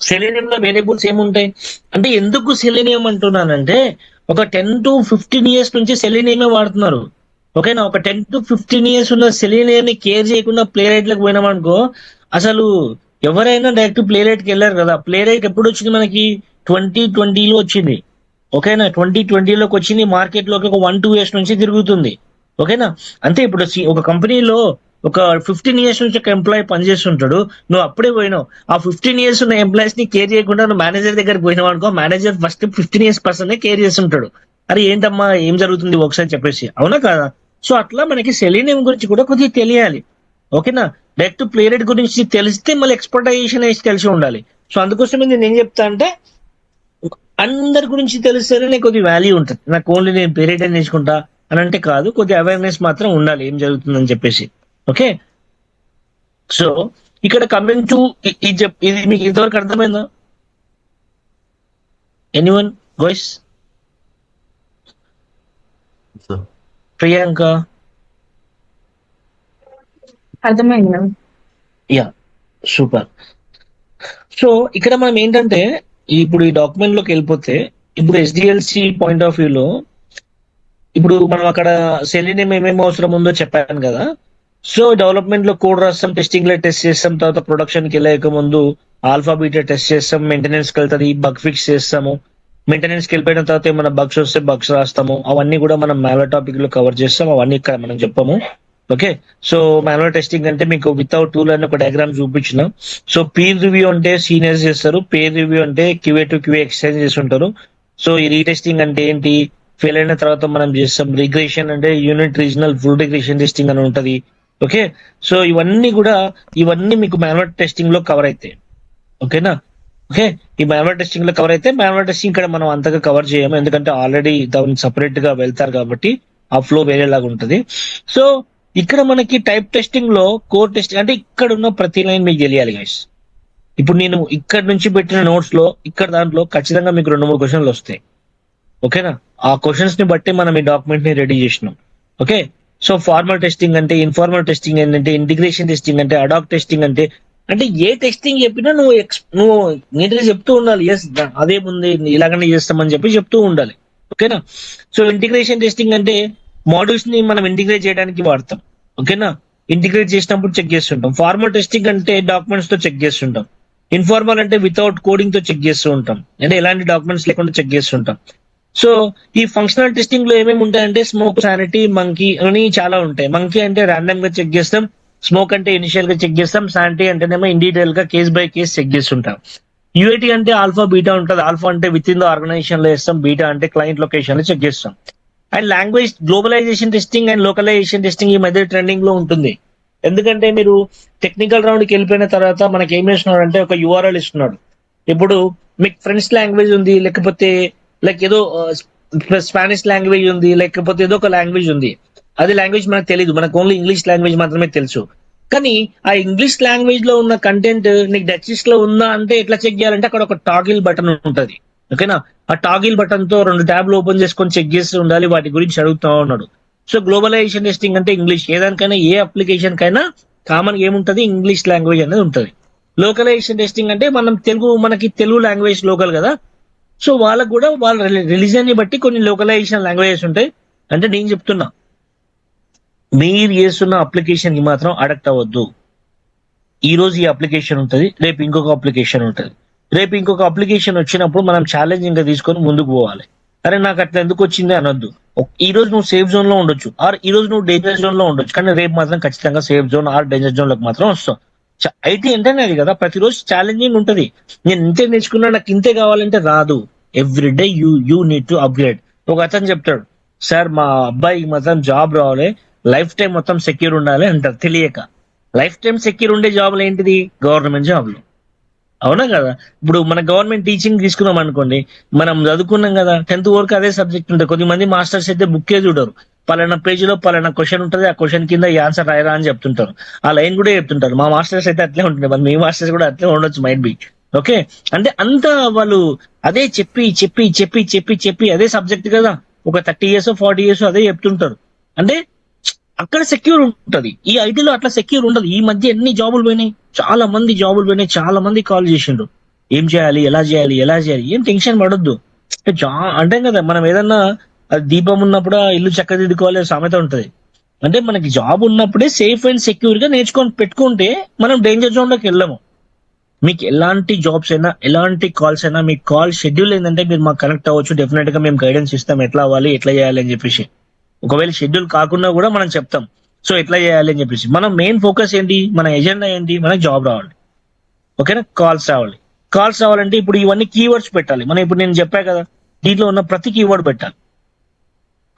Selenium లో వేరియబుల్స్ ఏముంటాయి అంటే, ఎందుకు సెలీనియం అంటున్నానంటే ఒక 10 to 15 years నుంచి సెలీనియమే వాడుతున్నారు. ఓకేనా? ఒక 10 to 15 years ఉన్న సెలీనియం ని కేర్ చేయకుండా ప్లే రైట్ లకు పోయినామనుకో, అసలు ఎవరైనా డైరెక్ట్ ప్లే రైట్ కి వెళ్ళారు కదా. ప్లే రైట్ ఎప్పుడు వచ్చింది మనకి? 2020లో వచ్చింది. ఓకేనా? 2020లోకి వచ్చింది. మార్కెట్ లోకి ఒక 1-2 years నుంచి తిరుగుతుంది. ఓకేనా? అంతే. ఇప్పుడు ఒక కంపెనీలో ఒక 15 years నుంచి ఒక ఎంప్లాయీ పనిచేస్తుంటాడు, నువ్వు అప్పుడే పోయినావు. ఆ 15 years ఉన్న ఎంప్లాయీస్ ని కేర్ చేయకుండా నువ్వు మేనేజర్ దగ్గరికి పోయినావు అనుకో, manager first 15 years person care చేస్తుంటాడు. అరే ఏంటమ్మా ఏం జరుగుతుంది ఒకసారి చెప్పేసి, అవునా కదా? సో అట్లా మనకి సెలీనియం గురించి కూడా కొద్దిగా తెలియాలి. ఓకేనా? డైరెక్ట్ ప్లే రేట్ గురించి తెలిస్తే మళ్ళీ ఎక్స్పోర్టైజేషన్ వేసి తెలిసి ఉండాలి. సో అందుకోసమే నేను ఏం చెప్తా అంటే, అందరి గురించి తెలిస్తేనే నాకు కొద్ది వాల్యూ ఉంటుంది. నాకు ఓన్లీ నేను ప్లే రేట్ అని నేర్చుకుంటా అని అంటే కాదు, కొద్దిగా అవేర్నెస్ మాత్రం ఉండాలి ఏం జరుగుతుందని చెప్పేసి. ఓకే, సో ఇక్కడ కమింగ్ టు ఇది మీకు ఇంతవరకు అర్థమైందా? ఎనీవన్ గోయిస్? So, ప్రియాంక? అర్థమైంది మ్యామ్. Yeah, super. సో ఇక్కడ మనం ఏంటంటే, ఇప్పుడు ఈ డాక్యుమెంట్ లోకి వెళ్ళిపోతే, ఇప్పుడు ఎస్డిఎల్సి పాయింట్ ఆఫ్ వ్యూలో ఇప్పుడు మనం అక్కడ సెలీనియం ఏమేమి అవసరం ఉందో చెప్పాను కదా. సో డెవలప్మెంట్ లో కోడ్ రాస్తాం, టెస్టింగ్ లో టెస్ట్ చేస్తాం, తర్వాత ప్రొడక్షన్ కి వెళ్ళక ముందు ఆల్ఫా బీటా టెస్ట్ చేస్తాం, మెయింటెనెన్స్ కి వెళ్తుంది, బగ్ ఫిక్స్ చేస్తాము. మెయింటెనెన్స్ కి వెళ్ళిపోయిన తర్వాత ఏమైనా బగ్స్ వస్తే బగ్స్ రాస్తాము. అవన్నీ కూడా మనం మాన్యువల్ టాపిక్ లో కవర్ చేస్తాం, అవన్నీ ఇక్కడ మనం చెప్పాము. ఓకే, సో మాన్యువల్ టెస్టింగ్ అంటే మీకు వితౌట్ టూల్ అని ఒక డయాగ్రామ్ చూపించిన. సో పీర్ రివ్యూ అంటే సీనియర్స్ చేస్తారు, పేర్ రివ్యూ అంటే క్యూఏ టు క్యూఏ ఎక్స్చేంజ్ చేస్తుంటారు. సో ఈ రీటెస్టింగ్ అంటే ఏంటి? ఫెయిల్ అయిన తర్వాత మనం చేస్తాం. రిగ్రెషన్ అంటే unit regional full regression testing అని ఉంటది. ఓకే, సో ఇవన్నీ మీకు మాన్యువల్ టెస్టింగ్ లో కవర్ అవుతాయి. ఓకేనా? ఓకే, ఈ మాన్యువల్ టెస్టింగ్ లో కవర్ అయితే, మాన్యువల్ టెస్టింగ్ ఇక్కడ మనం అంతగా కవర్ చేయము, ఎందుకంటే ఆల్రెడీ దాన్ని సపరేట్ గా వెళ్తారు కాబట్టి ఆ ఫ్లో వేరేలాగా ఉంటది. సో ఇక్కడ మనకి టైప్ టెస్టింగ్ లో కోడ్ టెస్టింగ్ అంటే ఇక్కడ ఉన్న ప్రతి లైన్ మీకు తెలియాలి గైస్. ఇప్పుడు నేను ఇక్కడ నుంచి పెట్టిన నోట్స్ లో ఇక్కడ దాంట్లో ఖచ్చితంగా మీకు 2-3 క్వశ్చన్లు వస్తాయి. ఓకేనా? ఆ క్వశ్చన్స్ ని బట్టి మనం ఈ డాక్యుమెంట్ ని రెడీ చేసినాం. ఓకే, సో ఫార్మల్ టెస్టింగ్ అంటే, ఇన్ఫార్మల్ టెస్టింగ్ ఏంటంటే, ఇంటిగ్రేషన్ టెస్టింగ్ అంటే, అడాప్ట్ టెస్టింగ్ అంటే ఏ టెస్టింగ్ చెప్పినా నువ్వు నీట్గా చెప్తూ ఉండాలి. ఎస్ అదే ముందు ఇలాగనే చేస్తామని చెప్తూ ఉండాలి. ఓకేనా? సో ఇంటిగ్రేషన్ టెస్టింగ్ అంటే మోడల్స్ ని మనం ఇంటిగ్రేట్ చేయడానికి వాడతాం. ఓకేనా? ఇంటిగ్రేట్ చేసినప్పుడు చెక్ చేస్తుంటాం. ఫార్మల్ టెస్టింగ్ అంటే డాక్యుమెంట్స్ తో చెక్ చేస్తుంటాం. ఇన్ఫార్మల్ అంటే వితౌట్ కోడింగ్ తో చెక్ చేస్తూ ఉంటాం, అంటే ఎలాంటి డాక్యుమెంట్స్ లేకుండా చెక్ చేస్తుంటాం. సో ఈ ఫంక్షనల్ టెస్టింగ్ లో ఏమేమి ఉంటాయంటే, స్మోక్, శానిటీ, మంకీ అని చాలా ఉంటాయి. మంకీ అంటే ర్యాండమ్ గా చెక్ చేస్తాం, స్మోక్ అంటే ఇనిషియల్ గా చెక్ చేస్తాం, శానిటీ అంటేనేమో ఇన్ డీటెయిల్ గా కేస్ బై కేస్ చెక్ చేస్తుంటాం. యూఐటీ అంటే ఆల్ఫా బీటా ఉంటుంది. ఆల్ఫా అంటే విత్ ఇన్ ద ఆర్గనైజేషన్ లో చేస్తాం, బీటా అంటే క్లయింట్ లొకేషన్ లో చెక్ చేస్తాం. And language globalization testing and localization testing ఈ మధ్య ట్రెండింగ్ లో ఉంటుంది. ఎందుకంటే మీరు టెక్నికల్ రౌండ్ కి వెళ్ళిపోయిన తర్వాత మనకి ఏం చేస్తున్నాడు అంటే, ఒక యూఆర్ఎల్ ఇస్తున్నాడు. ఇప్పుడు మీకు ఫ్రెంచ్ లాంగ్వేజ్ ఉంది, లేకపోతే లైక్ ఏదో స్పానిష్ లాంగ్వేజ్ ఉంది, లేకపోతే ఏదో ఒక లాంగ్వేజ్ ఉంది. అది లాంగ్వేజ్ మనకు తెలియదు, మనకు ఓన్లీ ఇంగ్లీష్ లాంగ్వేజ్ మాత్రమే తెలుసు. కానీ ఆ ఇంగ్లీష్ లాంగ్వేజ్ లో ఉన్న కంటెంట్ నీకు డచెస్ లో ఉందా అంటే ఎట్లా చెక్ చేయాలంటే, అక్కడ ఒక టాగిల్ బటన్ ఉంటది. ఓకేనా? ఆ టాగిల్ బటన్ తో 2 ట్యాబ్లు ఓపెన్ చేసుకొని చెక్ చేస్తూ ఉండాలి, వాటి గురించి అడుగుతా ఉన్నాడు. సో గ్లోబలైజేషన్ టెస్టింగ్ అంటే ఇంగ్లీష్, ఏదానికైనా ఏ అప్లికేషన్ కైనా కామన్ ఏముంటది? ఇంగ్లీష్ లాంగ్వేజ్ అనేది ఉంటది. లోకలైజేషన్ టెస్టింగ్ అంటే మనకి తెలుగు లాంగ్వేజ్ లోకల్ కదా, సో వాళ్ళకు కూడా వాళ్ళ రిలీజన్ ని బట్టి కొన్ని లోకలైజేషన్ లాంగ్వేజెస్ ఉంటాయి. అంటే నేను చెప్తున్నా, మీరు చేస్తున్న అప్లికేషన్ కి మాత్రం అడక్ట్ అవ్వద్దు. ఈ రోజు ఈ అప్లికేషన్ ఉంటుంది, రేపు ఇంకొక అప్లికేషన్ ఉంటుంది. రేపు ఇంకొక అప్లికేషన్ వచ్చినప్పుడు మనం ఛాలెంజింగ్ గా తీసుకొని ముందుకు పోవాలి. అరే నాకు అట్లా ఎందుకు వచ్చింది అనొద్దు. ఈ రోజు నువ్వు సేఫ్ జోన్ లో ఉండొచ్చు, ఆర్ ఈ రోజు నువ్వు డేంజర్ జోన్ లో ఉండొచ్చు, కానీ రేపు మాత్రం ఖచ్చితంగా safe zone or danger zone లోకి మాత్రం వస్తావు. ఐటీ అంటేనే అది కదా, ప్రతిరోజు ఛాలెంజింగ్ ఉంటది. నేను ఇంతే నేర్చుకున్నా నాకు ఇంతే కావాలంటే రాదు. Every day you need to upgrade. ఒక అతను చెప్తాడు, సార్ మా అబ్బాయికి మాత్రం జాబ్ రావాలి, లైఫ్ టైం మొత్తం సెక్యూర్ ఉండాలి అంటారు. తెలియక లైఫ్ టైం సెక్యూర్ ఉండే జాబ్లు ఏంటిది? గవర్నమెంట్ జాబ్లు. అవునా కదా? ఇప్పుడు మన గవర్నమెంట్ టీచింగ్ తీసుకున్నాం అనుకోండి, మనం చదువుకున్నాం కదా 10th వరకు అదే సబ్జెక్ట్ ఉంటుంది. కొద్దిమంది మాస్టర్స్ అయితే బుక్కే చూడరు, పలానా పేజీలో పలానా క్వశ్చన్ ఉంటుంది, ఆ క్వశ్చన్ కింద ఈ ఆన్సర్ రాయరా అని చెప్తుంటారు. ఆ లైన్ కూడా చెప్తుంటారు. మా మాస్టర్స్ అయితే అట్లే ఉంటుంది, మరి మీ మాస్టర్స్ కూడా అట్లే ఉండొచ్చు, మైట్ బి. ఓకే, అంటే అంతా వాళ్ళు అదే చెప్పి చెప్పి చెప్పి చెప్పి చెప్పి అదే సబ్జెక్ట్ కదా, ఒక 30 years 40 years అదే చెప్తుంటారు. అంటే అక్కడ సెక్యూర్ ఉంటది. ఈ ఐటీలో అట్లా సెక్యూర్ ఉండదు. ఈ మధ్య ఎన్ని జాబులు పోయినాయి, చాలా మంది జాబులు పోయినాయి, చాలా మంది కాల్ చేసిండ్రు, ఏం చేయాలి, ఎలా చేయాలి, ఎలా చేయాలి. ఏం టెన్షన్ పడొద్దు. అంటే కదా, మనం ఏదన్నా అది దీపం ఉన్నప్పుడు ఆ ఇల్లు చక్కదిద్దుకోవాలి సామెత ఉంటది. అంటే మనకి జాబ్ ఉన్నప్పుడే సేఫ్ అండ్ సెక్యూర్ గా నేర్చుకొని పెట్టుకుంటే మనం డేంజర్ జోన్ లోకి వెళ్ళము. మీకు ఎలాంటి జాబ్స్ అయినా, ఎలాంటి కాల్స్ అయినా, మీకు కాల్ షెడ్యూల్ ఏంటంటే మీరు మాకు కనెక్ట్ అవ్వచ్చు. డెఫినెట్ గా మేము గైడెన్స్ ఇస్తాం, ఎట్లా అవ్వాలి, ఎట్లా చేయాలి అని చెప్పేసి. ఒకవేళ షెడ్యూల్ కాకుండా కూడా మనం చెప్తాం, సో ఎట్లా చేయాలి అని చెప్పేసి. మనం మెయిన్ ఫోకస్ ఏంటి, మన ఎజెండా ఏంటి, మనకి జాబ్ రావాలి. ఓకేనా? కాల్స్ రావాలి. కాల్స్ రావాలంటే ఇప్పుడు ఇవన్నీ కీవర్డ్స్ పెట్టాలి. మనం ఇప్పుడు నేను చెప్పా కదా, దీంట్లో ఉన్న ప్రతి కీవర్డ్ పెట్టాలి.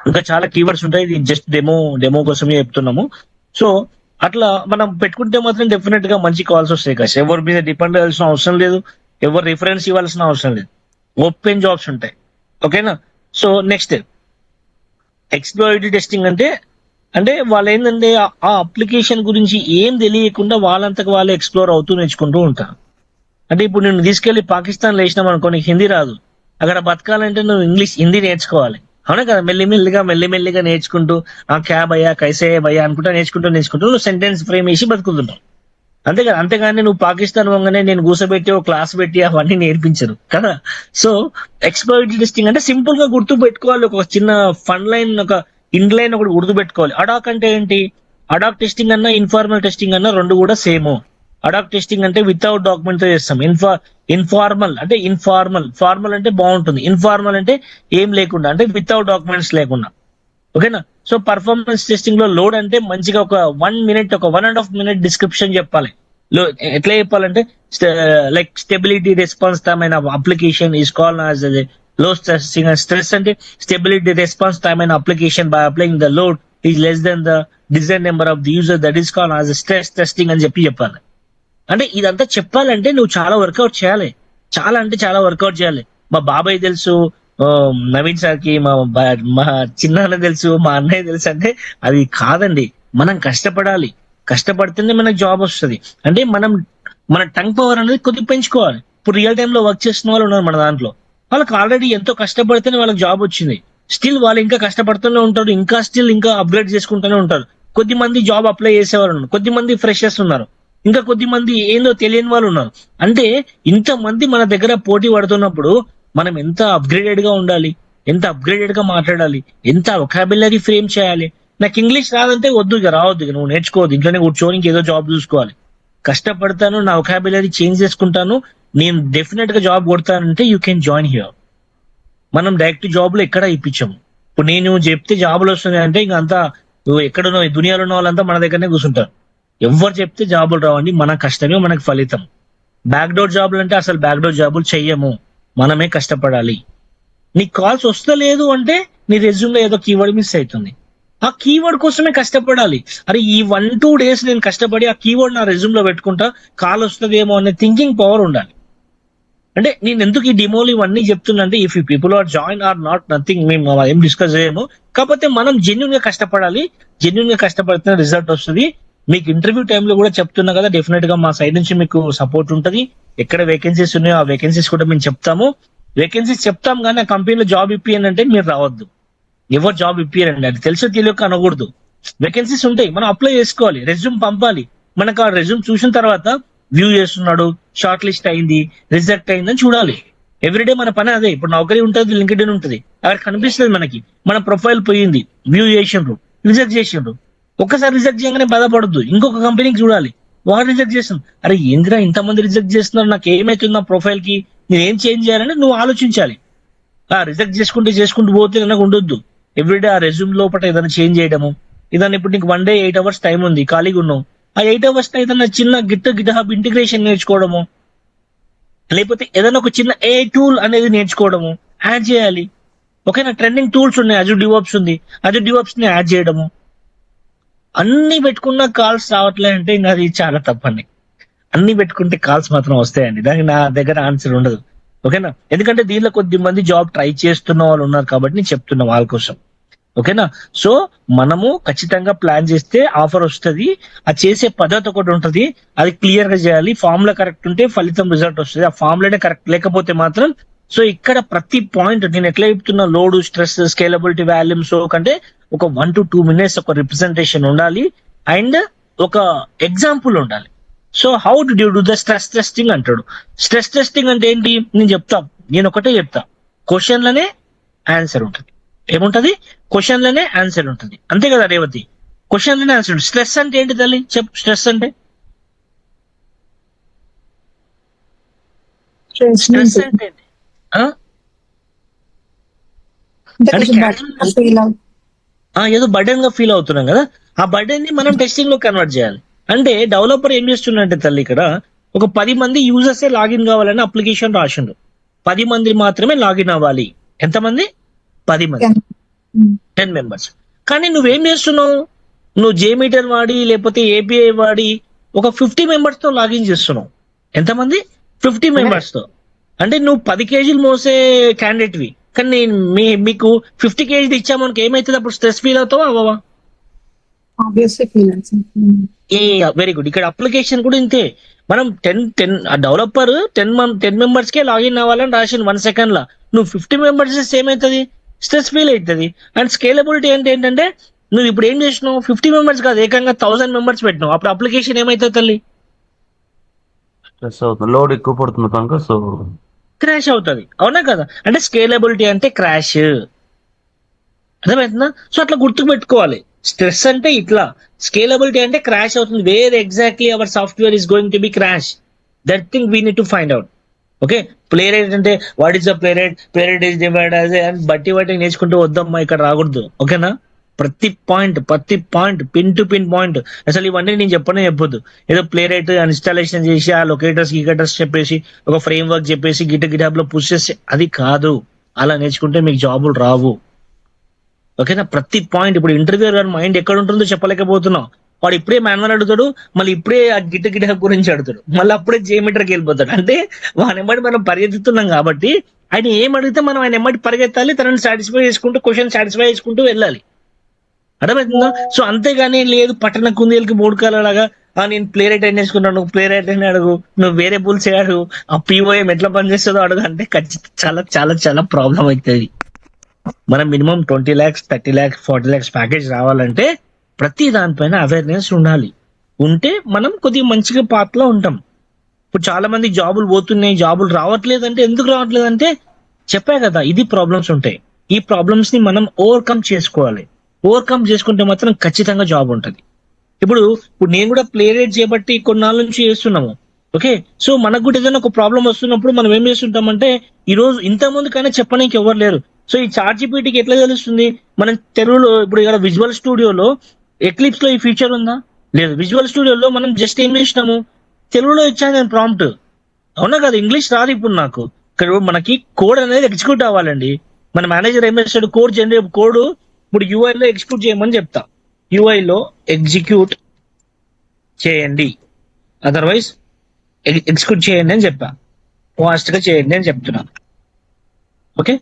ఇంకా చాలా కీవర్డ్స్ ఉంటాయి, ఇది జస్ట్ డెమో కోసమే చెప్తున్నాము. సో అట్లా మనం పెట్టుకుంటే మాత్రం డెఫినెట్ గా మంచి కాల్స్ వస్తాయి కదా. ఎవరి మీద డిపెండ్ అవ్వాల్సిన అవసరం లేదు, ఎవరు రిఫరెన్స్ ఇవ్వాల్సిన అవసరం లేదు, ఓపెన్ జాబ్స్ ఉంటాయి. ఓకేనా? సో నెక్స్ట్ ఎక్స్ప్లోయిటరీ టెస్టింగ్ అంటే అంటే వాళ్ళు ఏంటంటే ఆ అప్లికేషన్ గురించి ఏం తెలియకుండా వాళ్ళంతకు వాళ్ళు ఎక్స్ప్లోర్ అవుతూ నేర్చుకుంటూ ఉంటారు. అంటే ఇప్పుడు నేను తీసుకెళ్లి పాకిస్తాన్ వేసినాం అనుకో, నీకు హిందీ రాదు, అక్కడ బతకాలంటే నువ్వు హిందీ నేర్చుకోవాలి. అవునా కదా? మెల్లిమెల్లిగా నేర్చుకుంటూ ఆ క్యాబ్ అయ్యా కైసే భయ్యా అనుకుంటా నేర్చుకుంటూ నువ్వు సెంటెన్స్ ఫ్రేమ్ వేసి బతుకుతుంటావు. అంతే కదా? అంతేగాని నువ్వు పాకిస్తాన్ వంగనే నేను కూర్చోబెట్టి ఒక క్లాస్ పెట్టి అవన్నీ నేర్పించరు కదా. సో ఎక్స్ప్లోయిటరీ టెస్టింగ్ అంటే సింపుల్ గా గుర్తు పెట్టుకోవాలి. ఒక చిన్న ఫన్ లైన్, ఒక ఇన్ లైన్ ఒకటి గుర్తు పెట్టుకోవాలి. అడాక్ అంటే ఏంటి? అడాక్ టెస్టింగ్ అన్నా ఇన్ఫార్మల్ టెస్టింగ్ అన్నా రెండు కూడా సేమ్. అడాక్ టెస్టింగ్ అంటే వితౌట్ డాక్యుమెంట్ తో చేస్తాం. ఇన్ఫార్మల్ అంటే ఫార్మల్ అంటే బాగుంటుంది, ఇన్ఫార్మల్ అంటే ఏం లేకుండా, అంటే వితౌట్ డాక్యుమెంట్స్ లేకుండా. ఓకేనా? సో పర్ఫార్మెన్స్ టెస్టింగ్ లో లోడ్ అంటే మంచిగా ఒక 1 minute, ఒక 1.5 minute డిస్క్రిప్షన్ చెప్పాలి. ఎట్లా చెప్పాలంటే లైక్ స్టెబిలిటీ రెస్పాన్స్ టైమ్ అయిన application is called as low stressing. Stress అంటే స్టెబిలిటీ రెస్పాన్స్ టైమ్ అయిన application by applying the load is less than the design number of the user, that is called as stress testing అని చెప్పాలి. అంటే ఇదంతా చెప్పాలంటే నువ్వు చాలా వర్కౌట్ చేయాలి, చాలా అంటే చాలా వర్కౌట్ చేయాలి. మా బాబాయ్ తెలుసు, నవీన్ సార్ కి మా చిన్నాన్న తెలుసు, మా అన్నయ్య తెలుసు అంటే అది కాదండి. మనం కష్టపడాలి, కష్టపడితేనే మనకు జాబ్ వస్తుంది. అంటే మన టంగ్ పవర్ అనేది కొద్దిగా పెంచుకోవాలి. ఇప్పుడు రియల్ టైమ్ లో వర్క్ చేస్తున్న వాళ్ళు ఉన్నారు మన దాంట్లో, వాళ్ళకి ఆల్రెడీ ఎంతో కష్టపడితేనే వాళ్ళకి జాబ్ వచ్చింది. స్టిల్ వాళ్ళు ఇంకా కష్టపడుతూనే ఉంటారు, ఇంకా అప్గ్రేడ్ చేసుకుంటూనే ఉంటారు. కొద్దిమంది జాబ్ అప్లై చేసేవారు ఉన్నారు, కొద్దిమంది ఫ్రెషర్స్ ఉన్నారు, ఇంకా కొద్దిమంది ఏందో తెలియని వాళ్ళు ఉన్నారు. అంటే ఇంతమంది మన దగ్గర పోటీ పడుతున్నప్పుడు మనం ఎంత అప్గ్రేడెడ్ గా ఉండాలి, ఎంత అప్గ్రేడెడ్ గా మాట్లాడాలి, ఎంత వొకాబులరీ ఫ్రేమ్ చేయాలి. నాకు ఇంగ్లీష్ రాదంటే వద్దు, ఇక రావద్దు, ఇక నువ్వు నేర్చుకోవద్దు, ఇంట్లోనే కూర్చొని ఇంకేదో జాబ్ చూసుకోవాలి. కష్టపడతాను, నా వొకాబులరీ చేంజ్ చేసుకుంటాను, నేను డెఫినెట్ గా జాబ్ కొడతానంటే యూ కెన్ జాయిన్ హియర్. మనం డైరెక్ట్ జాబ్ లో ఎక్కడ ఇప్పించాము. ఇప్పుడు నేను చెప్తే జాబులు వస్తుంది అంటే ఇంక అంతా ఎక్కడున్న దునియాలో ఉన్న వాళ్ళంతా మన దగ్గరనే కూర్చుంటారు. ఎవరు చెప్తే జాబులు రావండి, మన కష్టమే మనకు ఫలితం. బ్యాక్డోర్ జాబులు అంటే అసలు బ్యాక్డోర్ జాబులు చెయ్యము, మనమే కష్టపడాలి. నీకు కాల్స్ వస్తలేదు అంటే నీ రెజ్యూమ్ లో ఏదో కీవర్డ్ మిస్ అవుతుంది, ఆ కీవర్డ్ కోసమే కష్టపడాలి. అరే ఈ 1-2 days నేను కష్టపడి ఆ కీవర్డ్ నా రెజ్యూమ్ లో పెట్టుకుంటా, కాల్ వస్తుందేమో అనే థింకింగ్ పవర్ ఉండాలి. అంటే నేను ఎందుకు ఈ డిమోలు ఇవన్నీ చెప్తున్నా అంటే, if you people are join or not nothing, మేము ఏం డిస్కస్ చేయము. కాకపోతే మనం జెన్యున్ గా కష్టపడాలి, జెన్యున్ గా కష్టపడితే రిజల్ట్ వస్తుంది. మీకు ఇంటర్వ్యూ టైంలో కూడా చెప్తున్నా కదా, డెఫినెట్ గా మా సైడ్ నుంచి మీకు సపోర్ట్ ఉంటుంది. ఎక్కడ వేకెన్సీస్ ఉన్నాయో ఆ వేకెన్సీస్ కూడా మేము చెప్తాము. వేకెన్సీస్ చెప్తాం కానీ ఆ కంపెనీలో జాబ్ ఇప్పియనంటే మీరు రావద్దు, ఎవరు జాబ్ ఇప్పియరండి, అది తెలుసో తెలియక అనకూడదు. వేకెన్సీస్ ఉంటాయి, మనం అప్లై చేసుకోవాలి, రెజ్యూమ్ పంపాలి. మనకు ఆ రెజ్యూమ్ చూసిన తర్వాత వ్యూ చేస్తున్నాడు, షార్ట్ లిస్ట్ అయింది, రిజెక్ట్ అయిందని చూడాలి. ఎవ్రీడే మన పని అదే. ఇప్పుడు నౌకరీ ఉంటుంది, లింక్డ్ఇన్ ఉంటుంది, అక్కడ కనిపిస్తుంది మనకి మన ప్రొఫైల్ పోయింది, వ్యూ చేసిండ్రు, రిజెక్ట్ చేసిండ్రు. ఒక్కసారి రిజెక్ట్ చేయగానే బాధపడద్దు, ఇంకొక కంపెనీకి చూడాలి, వాడు రిజెక్ట్ చేస్తుంది. అరే ఏంద్రా ఇంతమంది రిజెక్ట్ చేస్తున్నారు, నాకు ఏమైతుంది నా ప్రొఫైల్ కి, నేను ఏం చేంజ్ చేయాలని నువ్వు ఆలోచించాలి. రిజెక్ట్ చేసుకుంటూ పోతే కనుక ఉండొద్దు. ఎవ్రీడే ఆ రెజ్యూమ్ లోపల ఏదైనా చేంజ్ చేయడము. ఏదైనా ఇప్పుడు నీకు 1 day 8 hours టైం ఉంది, ఖాళీగా ఉన్నావు, ఆ 8 hours ఏదైనా చిన్న గిట్ హబ్ ఇంటిగ్రేషన్ నేర్చుకోవడము, లేకపోతే ఏదైనా ఒక చిన్న ఏ టూల్ అనేది నేర్చుకోవడము యాడ్ చేయాలి. ఓకేనా? ట్రెండింగ్ టూల్స్ ఉన్నాయి, అజూర్ డివాప్స్ ఉంది, అజూర్ డివాప్స్ ని యాడ్ చేయడము. అన్ని పెట్టుకున్న కాల్స్ రావట్లే అంటే ఇంకా అది చాలా తప్పండి. అన్ని పెట్టుకుంటే కాల్స్ మాత్రం వస్తాయండి, దానికి నా దగ్గర ఆన్సర్ ఉండదు. ఓకేనా? ఎందుకంటే దీనిలో కొద్ది మంది జాబ్ ట్రై చేస్తున్న వాళ్ళు ఉన్నారు కాబట్టి నేను చెప్తున్నా వాళ్ళ కోసం. ఓకేనా? సో మనము ఖచ్చితంగా ప్లాన్ చేస్తే ఆఫర్ వస్తుంది. అది చేసే పద్ధతి ఒకటి ఉంటుంది, అది క్లియర్ గా చేయాలి. ఫార్ములా కరెక్ట్ ఉంటే ఫలితం రిజల్ట్ వస్తుంది, ఆ ఫార్ములానే కరెక్ట్ లేకపోతే మాత్రం. సో ఇక్కడ ప్రతి పాయింట్ నేను ఎట్లా చెప్తున్నా, load, stress, scalability, volume, so కంటే ఒక 1 to 2 minutes ఒక రిప్రజెంటేషన్ ఉండాలి అండ్ ఒక ఎగ్జాంపుల్ ఉండాలి. So how do you do the stress testing అంటాడు. స్ట్రెస్ టెస్టింగ్ అంటే ఏంటి నేను చెప్తా, నేను ఒకటే చెప్తా, క్వశ్చన్లనే ఆన్సర్ ఉంటుంది. ఏముంటది? క్వశ్చన్లనే ఆన్సర్ ఉంటుంది, అంతే కదా రేవతి? క్వశ్చన్లనే ఆన్సర్ ఉంటుంది. స్ట్రెస్ అంటే ఏంటి తల్లి చెప్పు? స్ట్రెస్ అంటే స్ట్రెస్ అంటే ఏంటి? ఆ? అంటే ఏదో బర్డెన్ గా ఫీల్ అవుతున్నాం కదా, ఆ బర్డెన్ ని మనం టెస్టింగ్ లో కన్వర్ట్ చేయాలి. అంటే డెవలపర్ ఏం చేస్తున్నట్టే తల్లి, ఇక్కడ ఒక 10 మంది యూజర్స్ లాగిన్ కావాలని అప్లికేషన్ రాసిండు. 10 మంది మాత్రమే లాగిన్ అవ్వాలి. ఎంతమంది? 10 మంది, 10 members. కానీ నువ్వేం చేస్తున్నావు, నువ్వు జేమీటర్ వాడి లేకపోతే ఏపీఐ వాడి ఒక 50 members తో లాగిన్ చేస్తున్నావు. ఎంతమంది? 50 members తో. అంటే నువ్వు 10 kgs మోసే క్యాండిడేట్ వి, కానీ మీకు 50 kgs ఇచ్చామనుకో ఏమైతుంది? అప్పుడు స్ట్రెస్ ఫీల్ అవుతావా అవ్వవా? ఏ వెరీ గుడ్. ఇక్కడ అప్లికేషన్ కూడా ఇంతే. మనం 10 డెవలపర్ 10 members కే లాగిన్ అవ్వాలని రాసిన 1 second లా, నువ్వు 50 members చేస్తే ఏమవుతుంది? స్ట్రెస్ ఫీల్ అవుతుంది. అండ్ స్కేలబిలిటీ అంటే ఏంటంటే నువ్వు ఇప్పుడు ఏం చేసినావు, 50 members కాదు ఏకంగా 1000 members పెట్టినావు, అప్పుడు అప్లికేషన్ ఏమవుతుంది తల్లి? స్ట్రెస్ అవుతుంది, లోడ్ ఎక్కువ పడుతుంది కనుక సో క్రాష్ అవుతుంది, అవునా కదా? అంటే స్కేలబిలిటీ అంటే క్రాష్, అర్థమవుతుందా? సో అట్లా గుర్తుకు పెట్టుకోవాలి. స్ట్రెస్ అంటే ఇట్లా, స్కేలబిలిటీ అంటే క్రాష్ అవుతుంది. Where exactly our software is going to be crash, that thing we need to find out. Okay, play rate అంటే what is the play rate, play rate is divide అని బట్టి నేర్చుకుంటూ వద్దమ్మా, ఇక్కడ రాకూడదు. ఓకేనా? ప్రతి point pin to pin point. అసలు ఇవన్నీ నేను చెప్పొద్దు. ఏదో ప్లే రేట్ ఇన్స్టాలేషన్ చేసి ఆ లొకేటర్స్ చెప్పేసి ఒక ఫ్రేమ్ వర్క్ చెప్పేసి గిటబ్ లో పుష్ చేసి అది కాదు. అలా నేర్చుకుంటే మీకు జాబులు రావు. ఓకేనా? ప్రతి పాయింట్. ఇప్పుడు ఇంటర్వ్యూ మైండ్ ఎక్కడ ఉంటుందో చెప్పలేకపోతున్నాం. వాడు ఇప్పుడే మాన్యువల్ అడుగుతాడు, మళ్ళీ ఇప్పుడే ఆ గిటహబ్ గురించి అడుగుతాడు, మళ్ళీ అప్పుడే జేమీటర్కి వెళ్ళిపోతాడు. అంటే వాని ఎమ్మటి మనం పరిగెత్తుతున్నాం కాబట్టి ఆయన ఏం అడిగితే మనం ఆయన ఎమ్మటి పరిగెత్తాలి, తనని సాటిస్ఫై చేసుకుంటూ క్వశ్చన్ సాటిస్ఫై చేసుకుంటూ వెళ్ళాలి. అర్థమవుతుందా? సో అంతేగాని లేదు పట్టణ కుందేలకి 3 కాలలాగా నేను ప్లే రేట్ అయిన వేసుకున్నాను, నువ్వు ప్లే రేట్ అయినా అడుగు, నువ్వు వేరే బుల్స్ అడుగు, ఆ పిఓఎం ఎట్లా పనిచేస్తుందో అడుగు అంటే ఖచ్చితంగా చాలా చాలా చాలా ప్రాబ్లం అవుతుంది. మనం minimum 20 lakhs 30 lakhs 40 lakhs package రావాలంటే ప్రతి దానిపైన అవేర్నెస్ ఉండాలి. ఉంటే మనం కొద్దిగా మంచిగా పాత్రలో ఉంటాం. ఇప్పుడు చాలా మంది జాబులు పోతున్నాయి, జాబులు రావట్లేదంటే ఎందుకు రావట్లేదంటే చెప్పా కదా, ఇది ప్రాబ్లమ్స్ ఉంటాయి. ఈ ప్రాబ్లమ్స్ ని మనం ఓవర్కమ్ చేసుకోవాలి. ఓవర్కమ్ చేసుకుంటే మాత్రం ఖచ్చితంగా జాబ్ ఉంటుంది. ఇప్పుడు నేను కూడా ప్లే రేట్ చేయబట్టి కొన్నాళ్ళ నుంచి చేస్తున్నాము. ఓకే, సో మనకు కూడా ఏదైనా ఒక ప్రాబ్లం వస్తున్నప్పుడు మనం ఏం చేస్తుంటామంటే, ఈ రోజు ఇంత ముందు కన్నా చెప్పడానికి ఎవరు లేరు. సో ఈ చాట్‌జీపీటీకి ఎట్లా తెలుస్తుంది మనం తెలుగులో? ఇప్పుడు ఇక్కడ విజువల్ స్టూడియోలో ఎక్లిప్స్ లో ఈ ఫీచర్ ఉందా? లేదు. విజువల్ స్టూడియోలో మనం జస్ట్ ఏం చేసినాము, తెలుగులో ఇచ్చాను నేను ప్రాంప్ట్, అవునా కదా? ఇంగ్లీష్ రాదు ఇప్పుడు నాకు. ఇక్కడ మనకి కోడ్ అనేది ఎగ్జిక్యూట్ అవ్వాలండి. మన మేనేజర్ ఏం చేస్తాడు, కోడ్ ఇప్పుడు UI లో ఎగ్జిక్యూట్ చేయమని చెప్తా, UI లో ఎగ్జిక్యూట్ చేయండి, అదర్వైజ్ ఎగ్జిక్యూట్ చేయండి అని చెప్పా, ఫాస్ట్ గా చేయండి అని చెప్తున్నాను. ఓకే,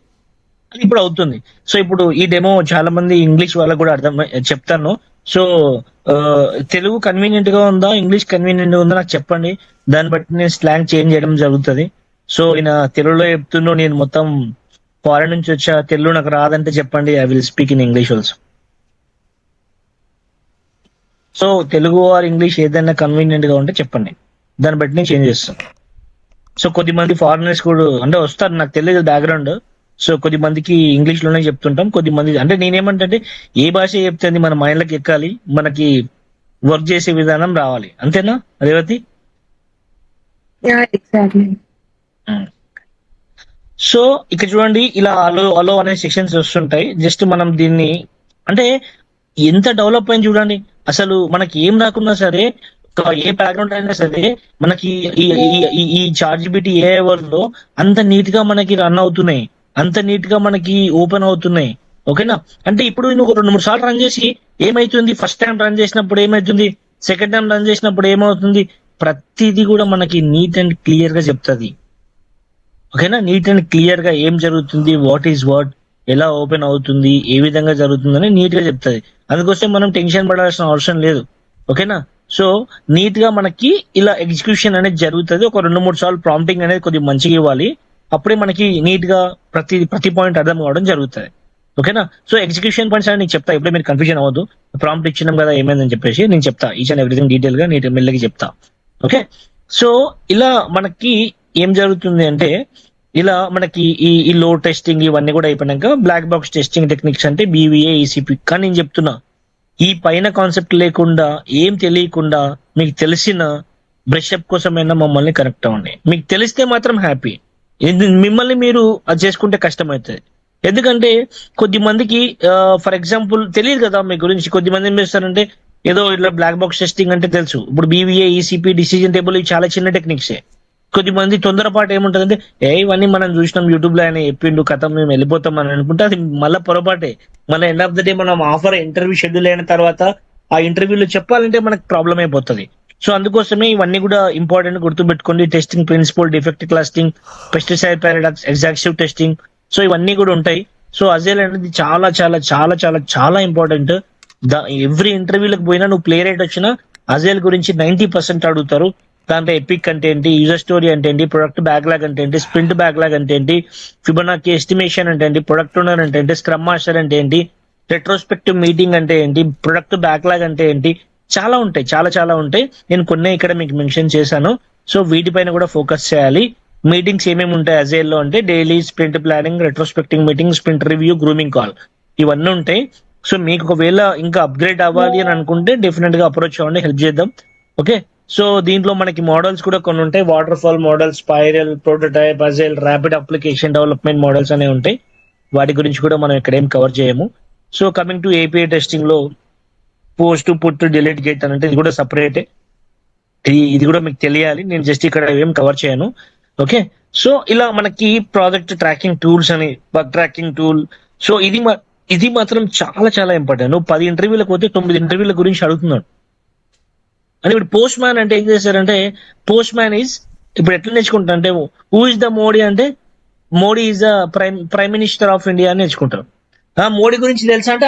అది ఇప్పుడు అవుతుంది. సో ఇప్పుడు ఈ డెమో చాలా మంది ఇంగ్లీష్ వాళ్ళకు కూడా అర్థం చెప్తాను. సో తెలుగు కన్వీనియంట్ గా ఉందా, ఇంగ్లీష్ కన్వీనియంట్ గా ఉందా నాకు చెప్పండి, దాన్ని బట్టి నేను స్లాంగ్ చేంజ్ చేయడం జరుగుతుంది. సో ఈయన తెలుగులో చెప్తున్నా, నేను మొత్తం ఫారెన్ నుంచి వచ్చా, తెలుగు నాకు రాదంటే చెప్పండి, I will speak in English also. So Telugu or English ఏదైనా కన్వీనియంట్ గా ఉంటే చెప్పండి, దాన్ని బట్టి నేను చేంజ్ చేస్తాను. సో కొద్దిమంది ఫారినర్స్ కూడా అంటే వస్తారు, నాకు తెలియదు బ్యాక్గ్రౌండ్. సో కొద్ది మందికి ఇంగ్లీష్ లోనే చెప్తుంటాం, కొద్దిమంది అంటే నేనేమంటే ఏ భాష చెప్తుంది మన మైండ్లోకి ఎక్కాలి, మనకి వర్క్ చేసే విధానం రావాలి, అంతేనా రేవతి? Yeah, exactly. సో ఇక్కడ చూడండి ఇలా అలో అనే సెక్షన్స్ వస్తుంటాయి. జస్ట్ మనం దీన్ని అంటే ఎంత డెవలప్ అయింది చూడండి. అసలు మనకి ఏం రాకున్నా సరే, ఏ బ్యాక్గ్రౌండ్ అయినా సరే, మనకి ఈ చార్జిబిటీ ఏ లో అంత నీట్ గా మనకి రన్ అవుతున్నాయి, అంత నీట్ గా మనకి ఓపెన్ అవుతున్నాయి. ఓకేనా? అంటే ఇప్పుడు నువ్వు 2-3 సార్లు రన్ చేసి ఏమైతుంది, ఫస్ట్ టైం రన్ చేసినప్పుడు ఏమైతుంది, సెకండ్ టైం రన్ చేసినప్పుడు ఏమవుతుంది, ప్రతిదీ కూడా మనకి నీట్ అండ్ క్లియర్ గా చెప్తుంది. ఓకేనా? నీట్ అండ్ క్లియర్ గా ఏం జరుగుతుంది, వాట్ ఈస్ వాట్, ఎలా ఓపెన్ అవుతుంది, ఏ విధంగా జరుగుతుందని నీట్ గా చెప్తుంది. అందుకోసం మనం టెన్షన్ పడాల్సిన అవసరం లేదు. ఓకేనా? సో నీట్ గా మనకి ఇలా ఎగ్జిక్యూషన్ అనేది జరుగుతుంది. ఒక 2-3 సార్లు ప్రాంప్టింగ్ అనేది కొద్దిగా మంచిగా ఇవ్వాలి. అప్పుడే మనకి నీట్ గా ప్రతి పాయింట్ అర్థం కావడం జరుగుతుంది. ఓకేనా? సో ఎగ్జిక్యూషన్ పాయింట్స్ అని నేను చెప్తా, ఇప్పుడే మీరు కన్ఫ్యూజన్ అవ్వద్దు. ప్రాంప్ట్ ఇచ్చినాం కదా ఏమైందని చెప్పేసి నేను చెప్తా, ఈచ్ అండ్ ఎవ్రీథింగ్ డీటెయిల్ గా నీట్ మెల్లగా చెప్తా. ఓకే? సో ఇలా మనకి ఏం జరుగుతుంది అంటే, ఇలా మనకి ఈ లో టెస్టింగ్ ఇవన్నీ కూడా అయిపోయినాక బ్లాక్ బాక్స్ టెస్టింగ్ టెక్నిక్స్ అంటే BVA ECP. కానీ నేను చెప్తున్నా, ఈ పైన కాన్సెప్ట్ లేకుండా, ఏం తెలియకుండా, మీకు తెలిసిన బ్రష్ అప్ కోసమైనా మమ్మల్ని కనెక్ట్ అవ్వండి. మీకు తెలిస్తే మాత్రం హ్యాపీ, మిమ్మల్ని మీరు అది చేసుకుంటే కష్టం అవుతుంది. ఎందుకంటే కొద్ది మందికి ఫర్ ఎగ్జాంపుల్ తెలియదు కదా మీ గురించి. కొద్ది మంది ఏం చేస్తారంటే, ఏదో ఇట్లా బ్లాక్ బాక్స్ టెస్టింగ్ అంటే తెలుసు, ఇప్పుడు BVA ECP డిసిజన్ టేబుల్ ఇవి చాలా చిన్న టెక్నిక్సే. కొద్దిమంది తొందరపాటు ఏముంటుందంటే, ఇవన్నీ మనం చూసినాం యూట్యూబ్ లో, ఆయన చెప్పిండు కథ మేము వెళ్ళిపోతాం అని అనుకుంటే అది మళ్ళీ పొరపాటే. మన ఎండ్ ఆఫ్ ద డే మనం ఆఫర్ ఇంటర్వ్యూ షెడ్యూల్ అయిన తర్వాత ఆ ఇంటర్వ్యూలో చెప్పాలంటే మనకు ప్రాబ్లం అయిపోతుంది. సో అందుకోసమే ఇవన్నీ కూడా ఇంపార్టెంట్ గుర్తుపెట్టుకోండి. Testing principle, defect clustering, pesticide paradox, exhaustive testing, so ఇవన్నీ కూడా ఉంటాయి. సో అజైల్ అనేది చాలా చాలా చాలా చాలా చాలా ఇంపార్టెంట్. ఎవ్రీ ఇంటర్వ్యూలకు పోయినా నువ్వు ప్లే రేట్ వచ్చినా అజైల్ గురించి 90% అడుగుతారు. దాంట్లో ఎపిక్ అంటే ఏంటి, యూజర్ స్టోరీ అంటే ఏంటి, ప్రొడక్ట్ బ్యాక్లాగ్ అంటే ఏంటి, స్ప్రింట్ బ్యాక్లాగ్ అంటే ఏంటి, ఫిబొనాకీ ఎస్టిమేషన్ అంటే ఏంటి, ప్రొడక్ట్ ఓనర్ అంటే ఏంటి, స్క్రమ్ మాస్టర్ అంటే ఏంటి, రెట్రోస్పెక్టివ్ మీటింగ్ అంటే ఏంటి, ప్రొడక్ట్ బ్యాక్లాగ్ అంటే ఏంటి, చాలా ఉంటాయి, చాలా చాలా ఉంటాయి. నేను కొన్ని ఇక్కడ మీకు మెన్షన్ చేశాను. సో వీటిపైన కూడా ఫోకస్ చేయాలి. మీటింగ్స్ ఏమేమి ఉంటాయి అజైల్ లో అంటే, daily, sprint planning, retrospecting meeting, sprint review, grooming call, ఇవన్నీ ఉంటాయి. సో మీకు ఒకవేళ ఇంకా అప్గ్రేడ్ అవ్వాలి అని అనుకుంటే డెఫినెట్ గా అప్రోచ్ అవ్వండి, హెల్ప్ చేద్దాం. ఓకే? సో దీంట్లో మనకి మోడల్స్ కూడా కొన్ని ఉంటాయి. Water fall model, spiral, prototype, agile, rapid application development models అనేవి ఉంటాయి. వాటి గురించి కూడా మనం ఇక్కడ ఏం కవర్ చేయము. So coming to API testing లో పోస్ట్, పుట్, డిలీట్, గెట్ అని అంటే ఇది కూడా సపరేటే. ఇది కూడా మీకు తెలియాలి. నేను జస్ట్ ఇక్కడ ఏం కవర్ చేయను. ఓకే? సో ఇలా మనకి ప్రాజెక్ట్ ట్రాకింగ్ టూల్స్ అని, బగ్ ట్రాకింగ్ టూల్. సో ఇది మాత్రం చాలా చాలా ఇంపార్టెంట్. నువ్వు 10 ఇంటర్వ్యూలకు పోతే 9 ఇంటర్వ్యూల గురించి అడుగుతున్నాడు. అని ఇప్పుడు పోస్ట్ మ్యాన్ అంటే ఏం చేశారంటే, పోస్ట్ మ్యాన్ ఈజ్ ఇప్పుడు ఎట్లా నేర్చుకుంటా అంటే, హూ ఇస్ ద మోడీ అంటే, Modi is the prime minister of India అని నేర్చుకుంటారు. మోడీ గురించి తెలుసా అంటే,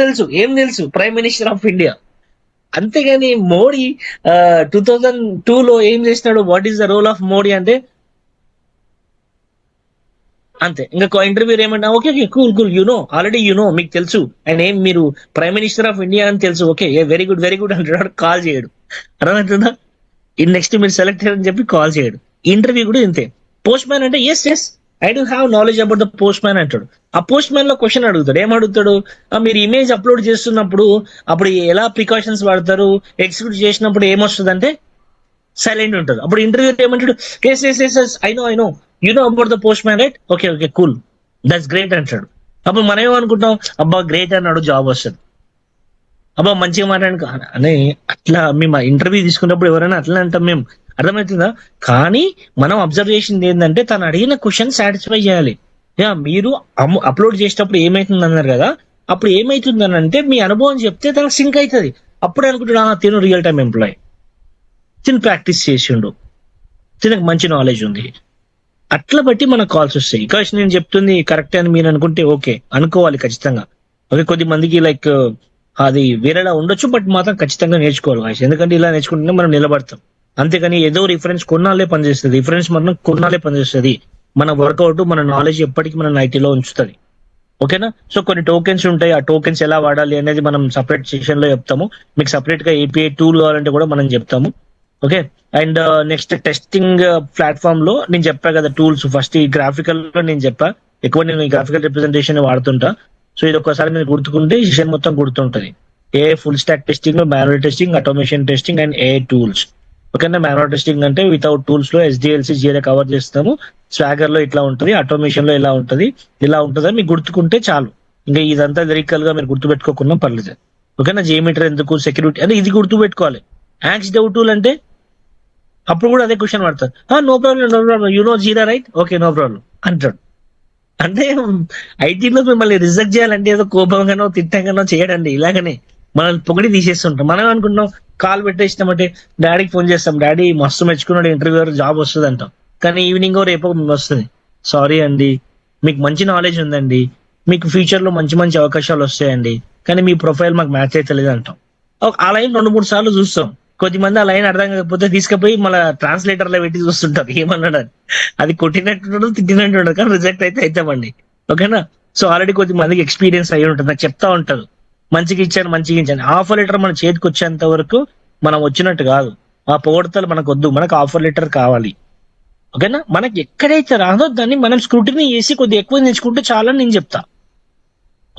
తెలుసు. ఏం తెలుసు? Prime minister of India. అంతేగాని మోడీ 2002లో ఏం చేసినాడు, what is the role of Modi అంటే అంతే. ఇంకా ఇంటర్వ్యూ ఏమంటా, ఓకే కూల్ ఆల్రెడీ మీకు తెలుసు అండ్ ఏం మీరు ప్రైమ్ మినిస్టర్ ఆఫ్ ఇండియా అని తెలుసు. ఓకే, వెరీ గుడ్ అంటాడు, కాల్ చేయడు. అర్థమవుతుందా? నెక్స్ట్ మీరు సెలెక్ట్ అని చెప్పి కాల్ చేయడు. ఇంటర్వ్యూ కూడా ఇంతే. పోస్ట్ మ్యాన్ అంటే yes I do have knowledge about the postman అంటాడు. ఆ పోస్ట్ మ్యాన్ లో క్వశ్చన్ అడుగుతాడు. ఏమడుగుతాడు? మీరు ఇమేజ్ అప్లోడ్ చేస్తున్నప్పుడు అప్పుడు ఎలా ప్రికాషన్స్ వాడతారు, ఎగ్జిక్యూట్ చేసినప్పుడు ఏమొస్తుంది అంటే సైలెంట్ ఉంటుంది. అప్పుడు ఇంటర్వ్యూ ఏమంటాడు, yes I know you know about the postman right, okay cool, that's great అంటాడు. అప్పుడు మనం ఏమనుకుంటాం, అబ్బా గ్రేట్ అన్నాడు, జాబ్ వస్తుంది, అబ్బా మంచిగా మాట్లాడు అని. అట్లా మేము ఇంటర్వ్యూ తీసుకున్నప్పుడు ఎవరైనా అట్లా అంటాం మేము. అర్థమవుతుందా? కానీ మనం అబ్జర్వ్ చేసింది ఏంటంటే, తను అడిగిన క్వశ్చన్ సాటిస్ఫై చేయాలి. మీరు అప్లోడ్ చేసేటప్పుడు ఏమైతుంది అన్నారు కదా, అప్పుడు ఏమైతుందని అంటే మీ అనుభవం చెప్తే తనకు సింక్ అవుతుంది. అప్పుడు అనుకుంటాడు, తిను రియల్ టైమ్ ఎంప్లాయ్, తిను ప్రాక్టీస్ చేసిండు, తినకు మంచి నాలెడ్జ్ ఉంది. అట్లా బట్టి మనకు కాల్స్ వస్తాయి. కావచ్చు నేను చెప్తుంది కరెక్ట్ అని మీరు అనుకుంటే ఓకే, అనుకోవాలి ఖచ్చితంగా. ఓకే, కొద్ది మందికి లైక్ అది వేరేలా ఉండొచ్చు, బట్ మాత్రం ఖచ్చితంగా నేర్చుకోవాలి కావచ్చు. ఎందుకంటే ఇలా నేర్చుకుంటేనే మనం నిలబడతాం. అంతేకాని ఏదో రిఫరెన్స్ కొన్నాళ్ళే పనిచేస్తుంది. రిఫరెన్స్ మాత్రం కొన్నాళ్ళే పనిచేస్తుంది. మన వర్కౌట్, మన నాలెడ్జ్ ఎప్పటికీ మన ఐటీలో ఉంచుతుంది. ఓకేనా? సో కొన్ని టోకెన్స్ ఉంటాయి, ఆ టోకెన్స్ ఎలా వాడాలి అనేది మనం సపరేట్ సెషన్ లో చెప్తాము. మీకు సపరేట్ గా API టూల్ కావాలంటే కూడా మనం చెప్తాము. Okay, and next testing platform లో నేను చెప్పా కదా టూల్స్. ఫస్ట్ ఈ గ్రాఫికల్ లో నేను చెప్పా, ఎక్కువ నేను ఈ గ్రాఫికల్ రిప్రజెంటేషన్ వాడుతుంటా. సో ఇది ఒక్కసారి మీరు గుర్తుకుంటే ఈ సెషన్ మొత్తం గుర్తుంటది. Full stack testing, manual testing, automation testing and AI tools. ఓకేనా. మాన్యువల్ టెస్టింగ్ అంటే వితౌట్ టూల్స్ లో SDLC GLA కవర్ చేస్తాము. స్వాగర్ లో ఇట్లా ఉంటుంది, ఆటోమేషన్ లో ఇలా ఉంటుంది, ఇలా ఉంటుందని మీకు గుర్తుకుంటే చాలు. ఇంకా ఇదంతా లిరికల్ గా మీరు గుర్తుపెట్టుకోకుండా పర్లేదు. ఓకేనా. జియోమీటర్ ఎందుకు, సెక్యూరిటీ అంటే ఇది గుర్తుపెట్టుకోవాలి. యాక్స్ డెవ్ టూల్ అంటే అప్పుడు కూడా అదే క్వశ్చన్ పడతారు. No problem, no problem, you know Jira right, okay no problem అంటాడు. అంటే ఐటీలో మిమ్మల్ని రిజెక్ట్ చేయాలంటే ఏదో కోపంగానో తిట్టంగానో చేయడండి. ఇలాగనే మనల్ని పొగిడి తీసేస్తుంటాం. మనం అనుకుంటున్నాం కాల్ పెట్టేసినామంటే డాడీకి ఫోన్ చేస్తాం, డాడీ మస్తు మెచ్చుకున్నాడు, ఇంటర్వ్యూ జాబ్ వస్తుంది అంటాం. కానీ ఈవినింగ్ రేపో వస్తుంది, సారీ అండి మీకు మంచి నాలెడ్జ్ ఉందండి, మీకు ఫ్యూచర్ లో మంచి మంచి అవకాశాలు వస్తాయండి, కానీ మీ ప్రొఫైల్ మాకు మ్యాచ్ అవుతలేదు అంటాం. ఆ లైన్ 2-3 సార్లు చూస్తాం. కొద్దిమంది ఆ లైన్ అర్థం కాకపోతే తీసుకుపోయి మళ్ళీ ట్రాన్స్లేటర్ లో పెట్టి చూస్తుంటారు ఏమన్నాడు అని. అది కొట్టినట్టు తిట్టినట్టు కానీ రిజెక్ట్ అయితే అవుతామండి. ఓకేనా. సో ఆల్రెడీ కొద్ది మందికి ఎక్స్పీరియన్స్ అయ్యి ఉంటుంది, నాకు చెప్తా ఉంటారు మంచిగా ఇచ్చాను మంచిగా ఇచ్చాను. ఆఫర్ లెటర్ మన చేతికి వచ్చేంత వరకు మనం వచ్చినట్టు కాదు. ఆ పొగడతలు మనకు వద్దు, మనకు ఆఫర్ లెటర్ కావాలి. ఓకేనా. మనకి ఎక్కడైతే రాదో దాన్ని మనం స్క్రూటినీ చేసి కొద్దిగా ఎక్కువ నేర్చుకుంటే చాలని నేను చెప్తా.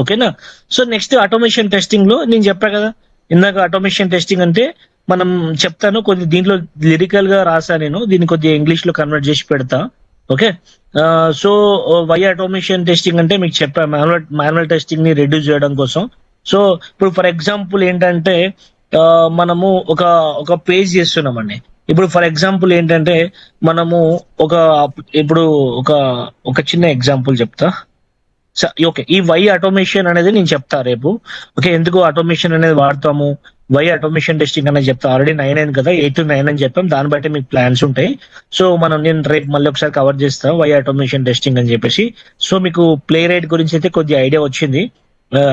ఓకేనా. సో నెక్స్ట్ ఆటోమేషన్ టెస్టింగ్ లో నేను చెప్పా కదా ఇందాక, ఆటోమేషన్ టెస్టింగ్ అంటే మనం చెప్తాను కొద్ది దీంట్లో లిరికల్ గా రాసా నేను, దీన్ని కొద్దిగా ఇంగ్లీష్ లో కన్వర్ట్ చేసి పెడతా. Okay. So why automation testing అంటే మీకు చెప్పా, మాన్యువల్ టెస్టింగ్ ని రెడ్యూస్ చేయడం కోసం. సో ఇప్పుడు ఫర్ ఎగ్జాంపుల్ ఏంటంటే మనము ఒక పేజ్ చేస్తున్నామండి. ఇప్పుడు ఫర్ ఎగ్జాంపుల్ ఏంటంటే మనము ఇప్పుడు ఒక చిన్న ఎగ్జాంపుల్ చెప్తా. ఓకే, ఈ వై ఆటోమేషన్ అనేది నేను చెప్తా రేపు. ఓకే, ఎందుకు ఆటోమేషన్ అనేది వాడతాము, వై ఆటోమేషన్ టెస్టింగ్ అనేది చెప్తా. ఆల్రెడీ 9 అయింది కదా, 8 to 9 అని చెప్పాం. దాన్ని బట్టి మీకు ప్లాన్స్ ఉంటాయి. సో నేను రేపు మళ్ళీ ఒకసారి కవర్ చేస్తాను వై ఆటోమేషన్ టెస్టింగ్ అని చెప్పేసి. సో మీకు ప్లే రైట్ గురించి అయితే కొద్ది ఐడియా వచ్చింది,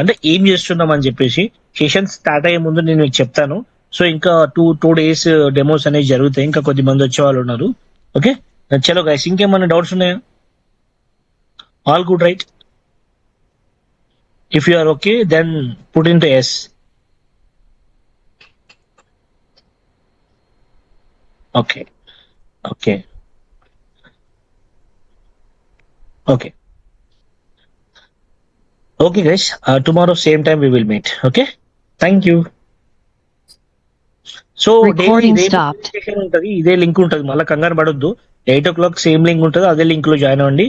అంటే ఏం చేస్తున్నాం అని చెప్పేసి. సెషన్ స్టార్ట్ అయ్యే ముందు నేను మీకు చెప్తాను. సో ఇంకా టూ డేస్ డెమోస్ అనేవి జరుగుతాయి, ఇంకా కొద్ది మంది వచ్చే వాళ్ళు ఉన్నారు. ఓకే, చలో గైస్, ఇంకేమన్నా డౌట్స్ ఉన్నాయా? All good right? If you are okay, then put into yes. Okay. Okay. Okay. Okay, guys. Tomorrow same time we will meet. Okay. Thank you. So Recording stopped. ఉంటది, ఇదే link ఉంటది, మళ్ళీ కంగారు పడొద్దు. 8 o'clock same link ఉంటుంది, అదే link లో join అవ్వండి.